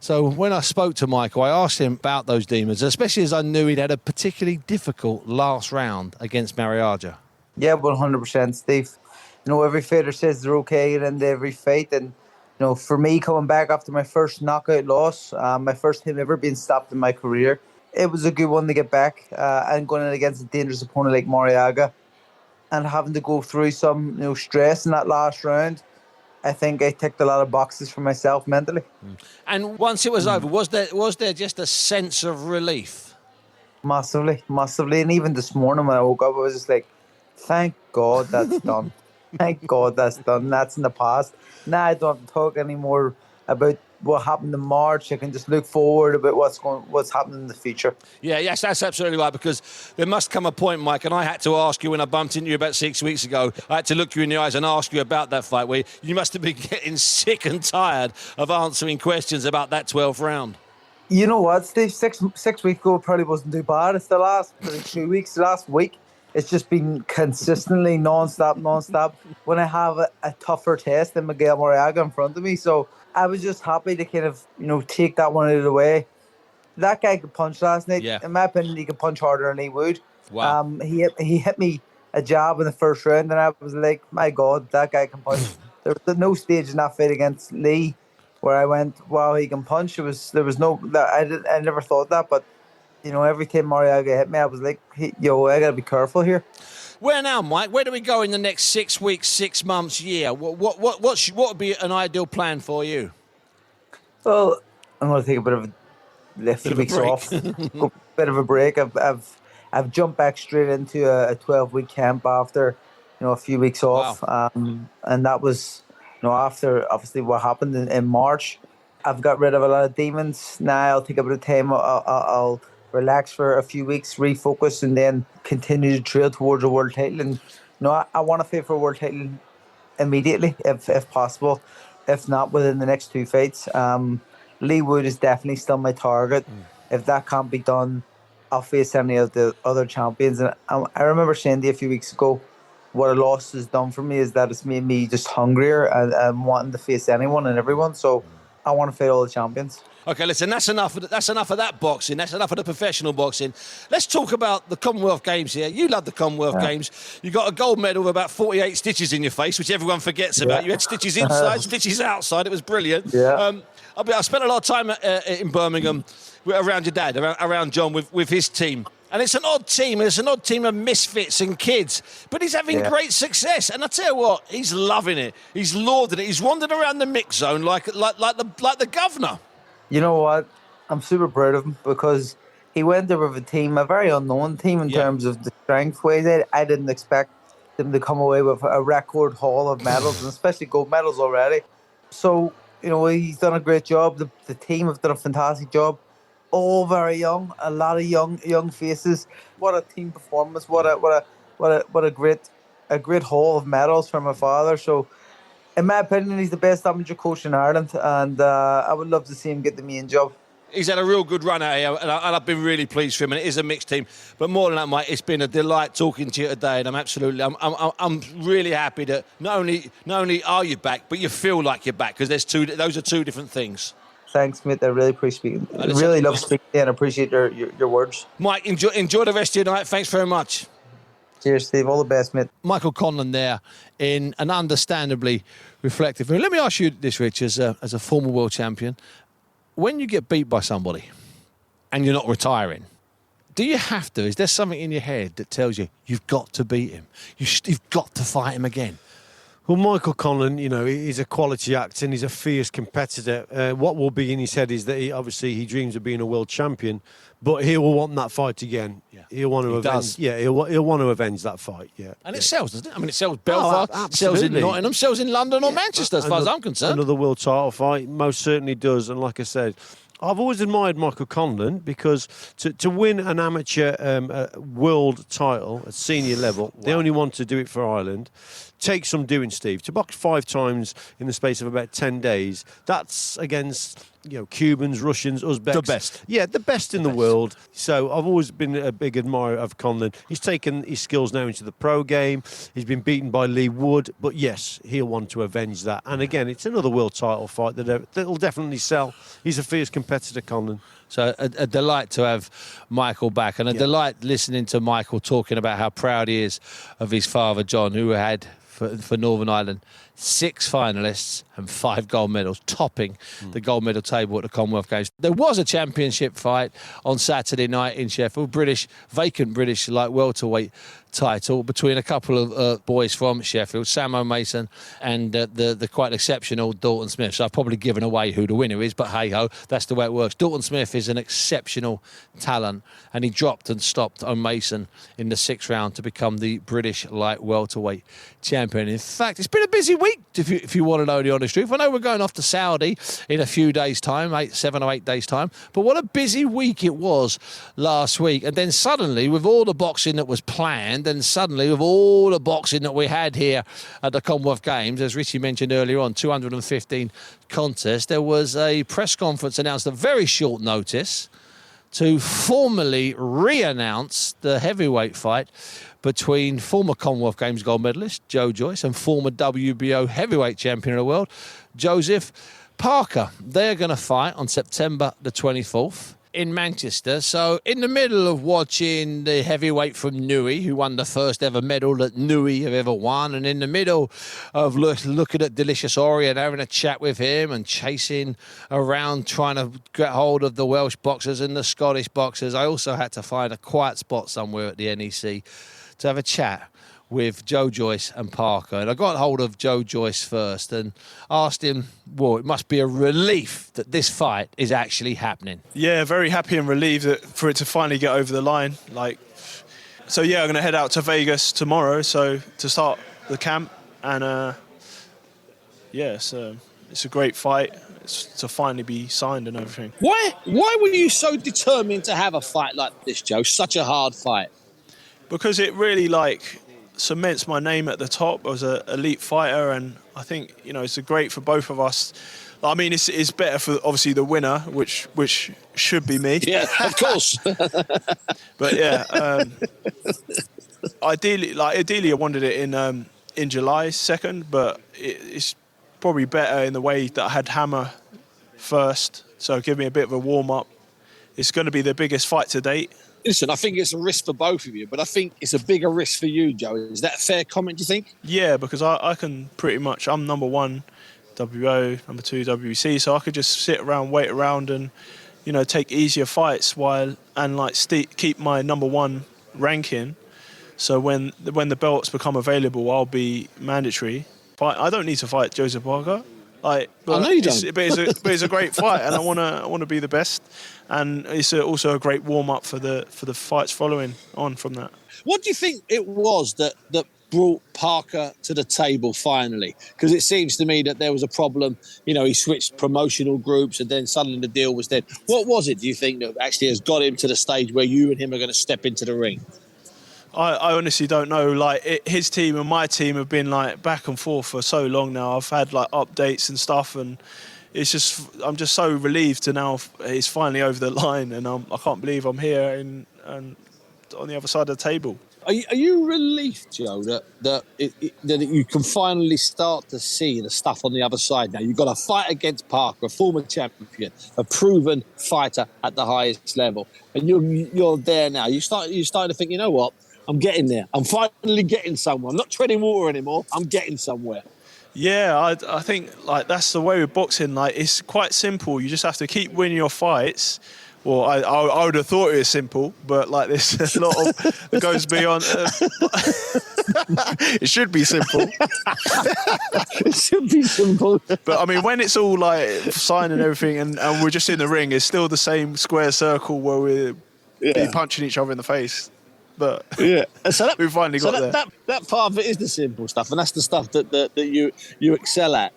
So when I spoke to Michael, I asked him about those demons, especially as I knew he'd had a particularly difficult last round against Mariaja. Yeah, 100%, Steve. You know, every fighter says they're okay at the end of every fight, and you know, for me, coming back after my first knockout loss, my first time ever being stopped in my career, it was a good one to get back and going in against a dangerous opponent like Mariaga and having to go through some stress in that last round. I think I ticked a lot of boxes for myself mentally. And once it was over, was there just a sense of relief? Massively. And even this morning when I woke up, I was just like, thank God that's done. Thank God that's done. That's in the past. Now I don't have to talk anymore about what happened in March. I can just look forward about what's happening in the future. Yeah, yes, that's absolutely right, because there must come a point, Mike, and I had to ask you when I bumped into you about 6 weeks ago, I had to look you in the eyes and ask you about that fight where you must have been getting sick and tired of answering questions about that 12th round. You know what, Steve? Six weeks ago probably wasn't too bad. It's the last 2 weeks, last week. It's just been consistently non-stop. When I have a tougher test than Miguel Mariaga in front of me. So I was just happy to kind of, take that one out of the way. That guy could punch last night. Yeah. In my opinion, he could punch harder than he would. Wow. He hit me a jab in the first round, and I was like, my God, that guy can punch. There was no stage in that fight against Lee where I went, wow, he can punch. I never thought that, but every time Mariaga hit me, I was like, I gotta be careful here. Where now, Mike? Where do we go in the next 6 weeks, 6 months, year? What would be an ideal plan for you? Well, I'm going to take a bit of a few weeks off, a bit of a break. I've I've jumped back straight into a 12-week camp after, a few weeks off. Wow. And that was, after obviously what happened in March. I've got rid of a lot of demons. Now I'll take a bit of time. I'll relax for a few weeks, refocus, and then continue to trail towards a world title. And I want to fight for a world title immediately, if possible. If not, within the next 2 fights. Lee Wood is definitely still my target. If that can't be done, I'll face any of the other champions. And I remember saying to you a few weeks ago, what a loss has done for me is that it's made me just hungrier and wanting to face anyone and everyone. So I want to fight all the champions. Okay, listen, that's enough of that boxing. That's enough of the professional boxing. Let's talk about the Commonwealth Games here. You love the Commonwealth Games. You got a gold medal with about 48 stitches in your face, which everyone forgets about. You had stitches inside, stitches outside. It was brilliant. Yeah. I spent a lot of time in Birmingham around your dad, around John, with his team. And it's an odd team. It's an odd team of misfits and kids. But he's having great success. And I tell you what, he's loving it. He's lauding it. He's wandered around the mix zone like the governor. You know what? I'm super proud of him because he went there with a team, a very unknown team in terms of the strength ways. I didn't expect them to come away with a record haul of medals, and especially gold medals already. So, he's done a great job. The team have done a fantastic job. All very young, a lot of young faces. What a team performance! What a great haul of medals from my father. So, in my opinion, he's the best amateur coach in Ireland, and I would love to see him get the main job. He's had a real good run out here, and I've been really pleased for him. And it is a mixed team, but more than that, mate, it's been a delight talking to you today. And I'm really happy that not only are you back, but you feel like you're back, because those are two different things. Thanks, mate. I really appreciate it. I really love speaking to you and appreciate your words. Mike, enjoy the rest of your night. Thanks very much. Cheers, Steve. All the best, mate. Michael Conlon there in an understandably reflective mood. Let me ask you this, Rich, as a former world champion. When you get beat by somebody and you're not retiring, do you have to? Is there something in your head that tells you you've got to beat him? You've got to fight him again? Well, Michael Conlon, he's a quality actor and he's a fierce competitor. What will be in his head is that he dreams of being a world champion, but he will want that fight again. Yeah. He'll want to avenge. Yeah, he'll want to avenge that fight. Yeah, and it sells, doesn't it? I mean, it sells Belfast, sells in Nottingham, sells in London or Manchester, as far as I'm concerned. Another world title fight most certainly does, and like I said, I've always admired Michael Conlon because to win an amateur world title at senior level, the only one to do it for Ireland, takes some doing, Steve. To box 5 times in the space of about 10 days, that's against Cubans, Russians, Uzbeks. The best. Yeah, the best in the world. So I've always been a big admirer of Conlon. He's taken his skills now into the pro game. He's been beaten by Lee Wood, but yes, he'll want to avenge that. And again, it's another world title fight that'll definitely sell. He's a fierce competitor, Conlon. So a delight to have Michael back, and a delight listening to Michael talking about how proud he is of his father, John, who had for Northern Ireland 6 finalists and 5 gold medals, topping the gold medal table at the Commonwealth Games. There was a championship fight on Saturday night in Sheffield, vacant British light welterweight title between a couple of boys from Sheffield, Samo Mason and the quite exceptional Dalton Smith. So I've probably given away who the winner is, but hey-ho, that's the way it works. Dalton Smith is an exceptional talent, and he dropped and stopped on Mason in the 6th round to become the British light welterweight champion. In fact, it's been a busy week, if you want to know the honest truth. I know we're going off to Saudi in a few days' time, 7 or 8 days' time, but what a busy week it was last week. And then suddenly, with all the boxing that was planned, and suddenly with all the boxing that we had here at the Commonwealth Games, as Richie mentioned earlier on, 215 contests, there was a press conference announced at very short notice to formally re-announce the heavyweight fight between former Commonwealth Games gold medalist Joe Joyce and former WBO heavyweight champion of the world Joseph Parker. They're going to fight on September the 24th in Manchester. So in the middle of watching the heavyweight from Newey, who won the first ever medal that Newey have ever won, and in the middle of looking at Delicious Orie and having a chat with him and chasing around trying to get hold of the Welsh boxers and the Scottish boxers, I also had to find a quiet spot somewhere at the NEC to have a chat with Joe Joyce and Parker. And I got hold of Joe Joyce first and asked him, well, it must be a relief that this fight is actually happening. Yeah, very happy and relieved for it to finally get over the line. So yeah, I'm going to head out to Vegas tomorrow, so to start the camp. And it's a great fight. It's to finally be signed and everything. Why were you so determined to have a fight like this, Joe? Such a hard fight. Because it really cements my name at the top as an elite fighter, and I think it's great for both of us. I mean, it's better for obviously the winner, which should be me. Yeah, of course. But yeah, ideally I wanted it in July 2nd, but it's probably better in the way that I had Hammer first, so give me a bit of a warm up. It's going to be the biggest fight to date. Listen, I think it's a risk for both of you, but I think it's a bigger risk for you, Joe. Is that a fair comment, do you think? Yeah, because I can pretty much, I'm number 1 WO, number 2 WC, so I could just sit around, wait around and, take easier fights keep my number 1 ranking. So when the belts become available, I'll be mandatory. I don't need to fight Joseph Parker. I know you don't. But it's a great fight, and I want to be the best. And it's also a great warm up for the fights following on from that. What do you think it was that brought Parker to the table finally? Because it seems to me that there was a problem. He switched promotional groups, and then suddenly the deal was dead. What was it, do you think, that actually has got him to the stage where you and him are going to step into the ring? I honestly don't know. His team and my team have been back and forth for so long now. I've had updates and stuff, and I'm just so relieved to now it's finally over the line, and I can't believe I'm here and on the other side of the table. Are you relieved, Joe, that you can finally start to see the stuff on the other side now? You've got a fight against Parker, a former champion, a proven fighter at the highest level, and you're there now. You're starting to think, you know what? I'm getting there. I'm finally getting somewhere. I'm not treading water anymore. I'm getting somewhere. Yeah, I think that's the way with boxing. It's quite simple. You just have to keep winning your fights. Well, I would have thought it was simple, but there's a lot that goes beyond. It should be simple. It should be simple. But I mean, when it's all signed and everything, and we're just in the ring, it's still the same square circle where we're be punching each other in the face. But yeah, so we finally got there. That part of it is the simple stuff, and that's the stuff that you excel at.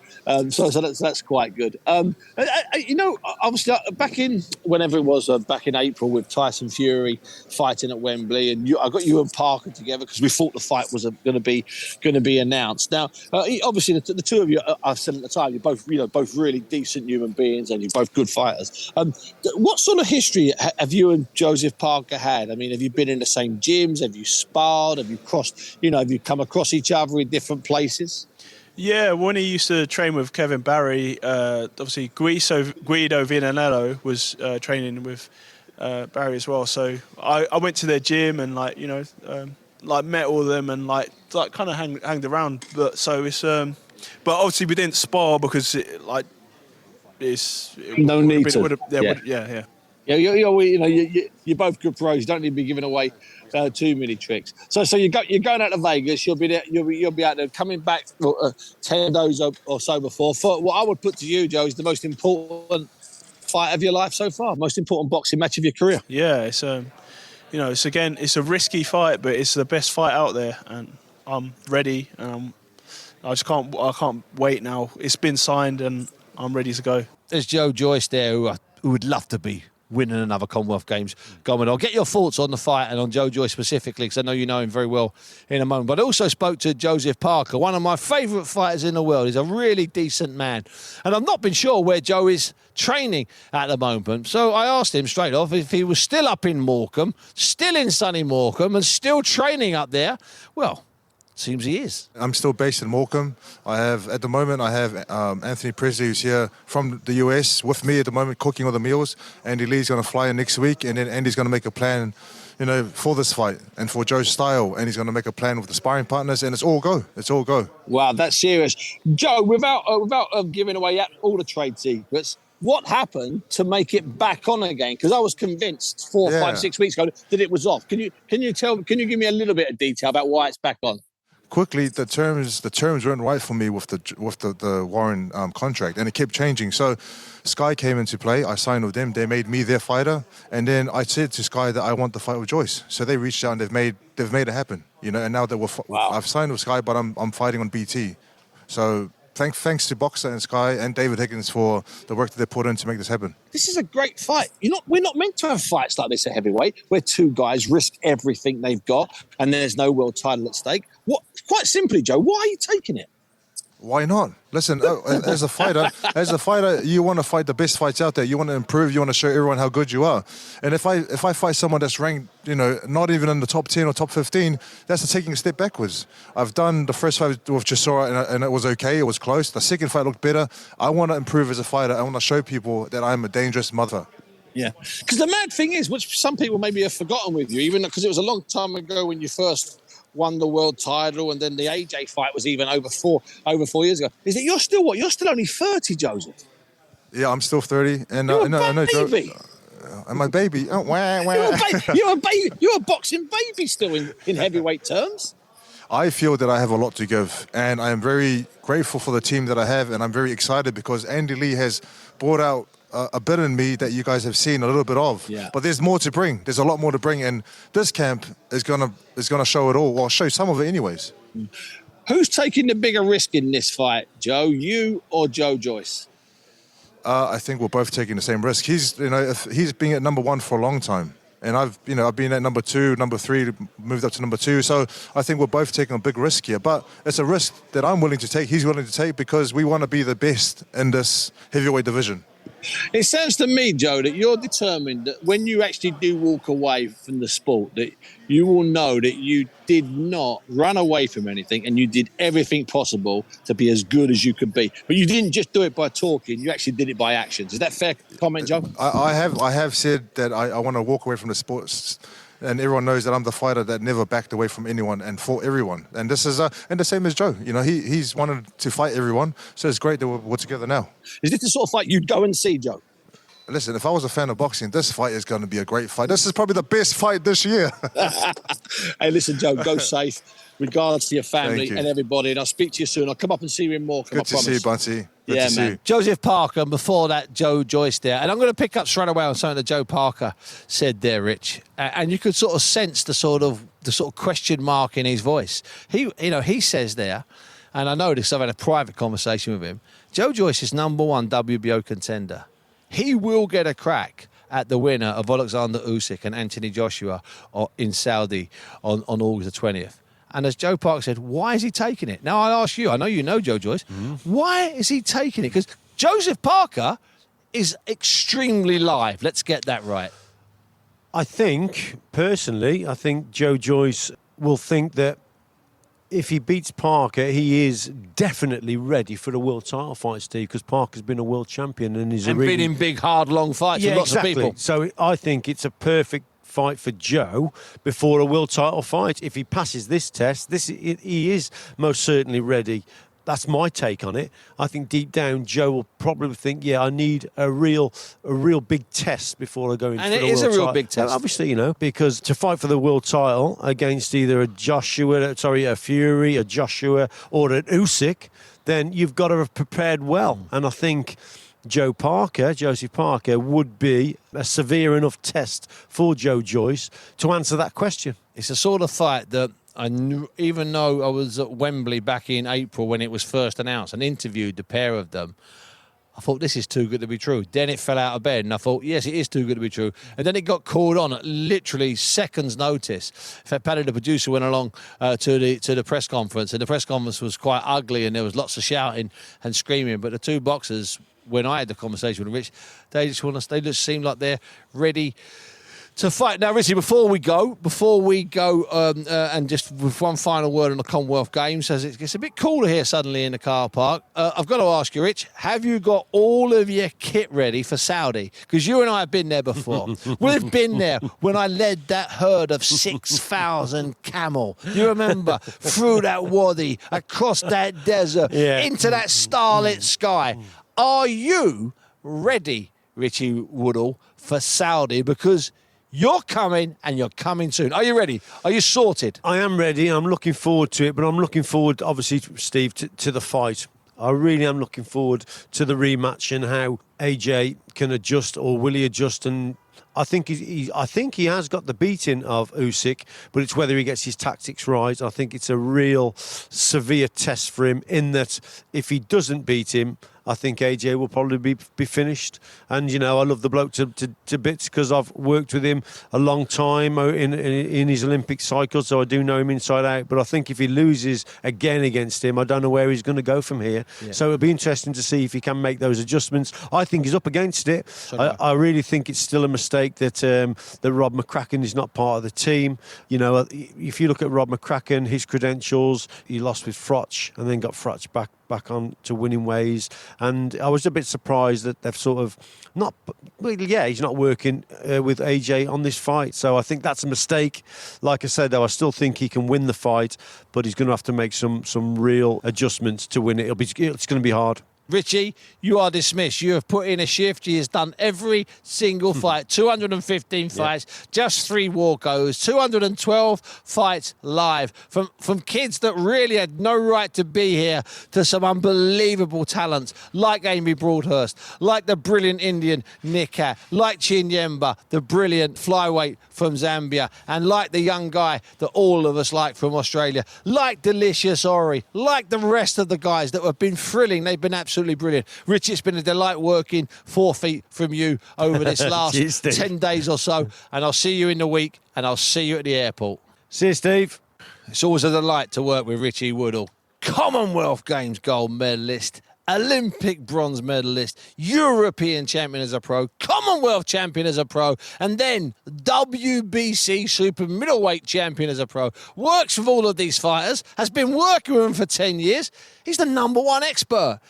So that's quite good. Obviously, back in whenever it was, back in April with Tyson Fury fighting at Wembley, and I got you and Parker together because we thought the fight was going to be announced. Now, obviously, the two of you, I've said at the time, you're both really decent human beings, and you're both good fighters. What sort of history have you and Joseph Parker had? I mean, have you been in the same gyms? Have you sparred? Have you crossed? Have you come across each other in different places? Yeah, when he used to train with Kevin Barry, obviously Guido Vinanello was training with Barry as well. So I went to their gym and met all of them and kind of hanged around. But so it's but obviously we didn't spar because it's no need to. Yeah. Yeah, you're both good pros. You don't need to be giving away too many tricks. So you're going out to Vegas. You'll be there. You'll be out there. Coming back 10 days or so before. For what I would put to you, Joe, is the most important fight of your life so far. Most important boxing match of your career. Yeah, it's it's a risky fight, but it's the best fight out there, and I'm ready. And I can't wait now. It's been signed, and I'm ready to go. There's Joe Joyce there who would love to be winning another Commonwealth Games going on. Get your thoughts on the fight and on Joe Joyce specifically, because I know you know him very well in a moment. But I also spoke to Joseph Parker, one of my favourite fighters in the world. He's a really decent man. And I've not been sure where Joe is training at the moment. So I asked him straight off if he was still up in Morecambe, still in sunny Morecambe, and still training up there. Well, seems he is. I'm still based in Morecambe. At the moment, I have Anthony Presley, who's here from the US with me at the moment, cooking all the meals. Andy Lee's going to fly in next week, and then Andy's going to make a plan, for this fight and for Joe's style. And he's going to make a plan with the sparring partners, and it's all go. It's all go. Wow, that's serious. Joe, without giving away all the trade secrets, what happened to make it back on again? Because I was convinced 4, 5, 6 weeks ago that it was off. Can you give me a little bit of detail about why it's back on? quickly the terms weren't right for me with the Warren contract, and it kept changing. So Sky came into play. I signed with them. They made me their fighter, and then I said to Sky that I want the fight with Joyce. So they reached out and they've made it happen. You know, and now that I've signed with Sky, but I'm fighting on BT. So thanks to Boxer and Sky and David Higgins for the work that they put in to make this happen. This is a great fight. We're not meant to have fights like this at heavyweight, where two guys risk everything they've got and there's no world title at stake. Quite simply, Joe, why are you taking it? Why not? Listen, as a fighter, you want to fight the best fights out there. You want to improve. You want to show everyone how good you are. And if I fight someone that's ranked, not even in the top 10 or top 15, that's taking a step backwards. I've done the first fight with Chisora and it was okay. It was close. The second fight looked better. I want to improve as a fighter. I want to show people that I'm a dangerous mother. Yeah, because the mad thing is, which some people maybe have forgotten with you, even because it was a long time ago when you first won the world title, and then the AJ fight was even over 4 years ago, is that you're still what? You're still only 30, Joseph. Yeah, I'm still 30, and you're a baby. And my baby. Oh, wah, wah. You're a baby. You're a boxing baby still in heavyweight terms. I feel that I have a lot to give, and I am very grateful for the team that I have, and I'm very excited because Andy Lee has brought out a bit in me that you guys have seen a little bit of. Yeah. But there's more to bring. There's a lot more to bring, and this camp is gonna show it all, or show some of it anyways. Who's taking the bigger risk in this fight, Joe? You or Joe Joyce? I think we're both taking the same risk. He's been at number 1 for a long time, and I've been at number 2, number 3, moved up to number 2. So I think we're both taking a big risk here. But it's a risk that I'm willing to take. He's willing to take because we want to be the best in this heavyweight division. It sounds to me, Joe, that you're determined that when you actually do walk away from the sport, that you will know that you did not run away from anything and you did everything possible to be as good as you could be. But you didn't just do it by talking, you actually did it by actions. Is that a fair comment, Joe? I have said that I want to walk away from the sports, and everyone knows that I'm the fighter that never backed away from anyone and fought everyone. And this is and the same as Joe. He's wanted to fight everyone, so it's great that we're together now. Is this the sort of fight you'd go and see, Joe? Listen, if I was a fan of boxing, this fight is going to be a great fight. This is probably the best fight this year. Hey, listen, Joe, go safe. Regards to your family and everybody, and I'll speak to you soon. I'll come up and see you in Morecambe, Good to see you, Buncey. Good to see you. Joseph Parker, and before that, Joe Joyce there. And I'm going to pick up straight away on something that Joe Parker said there, Rich. And you could sort of sense the sort of question mark in his voice. He says there, and I know this, I've had a private conversation with him, Joe Joyce is number 1 WBO contender. He will get a crack at the winner of Alexander Usyk and Anthony Joshua in Saudi on August the 20th. And as Joe Parker said, why is he taking it? Now, I'll ask you, I know you know Joe Joyce, why is he taking it? Because Joseph Parker is extremely live. Let's get that right. I think Joe Joyce will think that if he beats Parker, he is definitely ready for the world title fight, Steve, because Parker's been a world champion and been in big, hard, long fights with lots of people. So I think it's a perfect fight for Joe before a world title fight. If he passes this test, he is most certainly ready. That's my take on it. I think deep down, Joe will probably think, I need a real big test before I go into the world title. And it is a real big test. Obviously, because to fight for the world title against either a Fury, a Joshua, or an Usyk, then you've got to have prepared well. And I think Joseph Parker, would be a severe enough test for Joe Joyce to answer that question. It's a sort of fight that I knew, even though I was at Wembley back in April when it was first announced and interviewed the pair of them, I thought, this is too good to be true. Then it fell out of bed and I thought, yes, it is too good to be true. And then it got called on at literally seconds' notice. In fact, Paddy, the producer, went along to the press conference, and the press conference was quite ugly and there was lots of shouting and screaming. But the two boxers, when I had the conversation with Rich, they just seem like they're ready to fight. Now, Richie, before we go, and just with one final word on the Commonwealth Games, as it gets a bit cooler here suddenly in the car park, I've got to ask you, Rich, have you got all of your kit ready for Saudi? Because you and I have been there before. We've been there when I led that herd of 6,000 camel. You remember? Through that wadi, across that desert, into that starlit sky. Are you ready, Richie Woodall, for Saudi? Because You're coming, and you're coming soon. Are you ready? Are you sorted? I am ready. I'm looking forward to it, but I'm looking forward, obviously, Steve, to the fight. I really am looking forward to the rematch and how AJ can adjust, or will he adjust. And I think he has got the beating of Usyk, but it's whether he gets his tactics right. I think it's a real severe test for him, in that if he doesn't beat him, I think AJ will probably be finished. And, you know, I love the bloke to bits because I've worked with him a long time in his Olympic cycle, so I do know him inside out. But I think if he loses again against him, I don't know where he's going to go from here. Yeah. So it'll be interesting to see if he can make those adjustments. I think he's up against it. I really think it's still a mistake that Rob McCracken is not part of the team. You know, if you look at Rob McCracken, his credentials, he lost with Froch and then got Froch back on to winning ways. And I was a bit surprised that they've sort of not... Well, yeah, he's not working with AJ on this fight. So I think that's a mistake. Like I said, though, I still think he can win the fight, but he's going to have to make some real adjustments to win it. It's going to be hard. Richie, you are dismissed. You have put in a shift. He has done every single fight. 215 fights, just 3 walkovers, 212 fights live. From kids that really had no right to be here to some unbelievable talents like Amy Broadhurst, like the brilliant Indian Nikat, like Chinyemba, the brilliant flyweight from Zambia, and like the young guy that all of us like from Australia, like Delicious Orie, like the rest of the guys that have been thrilling. They've been absolutely brilliant. Rich, it's been a delight working 4 feet from you over this last 10 days or so, and I'll see you in the week, and I'll see you at the airport. See you, Steve. It's always a delight to work with Richie Woodall, Commonwealth Games gold medalist, Olympic bronze medalist, European champion as a pro, Commonwealth champion as a pro, and then WBC super middleweight champion as a pro. Works with all of these fighters, has been working with them for 10 years. He's the #1 expert.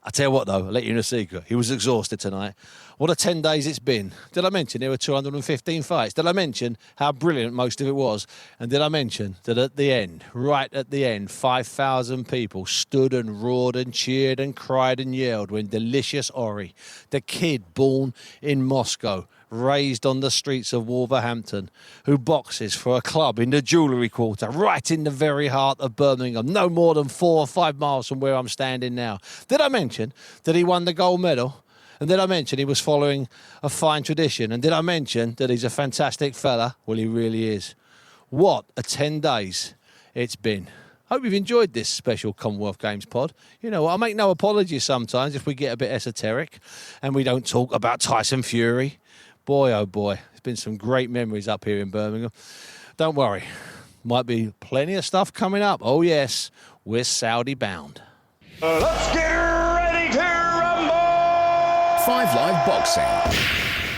I tell you what, though, I'll let you in a secret. He was exhausted tonight. What a 10 days it's been. Did I mention there were 215 fights? Did I mention how brilliant most of it was? And did I mention that at the end, right at the end, 5,000 people stood and roared and cheered and cried and yelled when Delicious Orie, the kid born in Moscow, raised on the streets of Wolverhampton, who boxes for a club in the Jewellery Quarter, right in the very heart of Birmingham, no more than 4 or 5 miles from where I'm standing now. Did I mention that he won the gold medal? And did I mention he was following a fine tradition? And did I mention that he's a fantastic fella? Well, he really is. What a 10 days it's been. Hope you've enjoyed this special Commonwealth Games pod. You know, I make no apologies sometimes if we get a bit esoteric and we don't talk about Tyson Fury. Boy, oh boy, there's been some great memories up here in Birmingham. Don't worry, might be plenty of stuff coming up. Oh yes, we're Saudi bound. Let's get ready to rumble! 5 Live Boxing.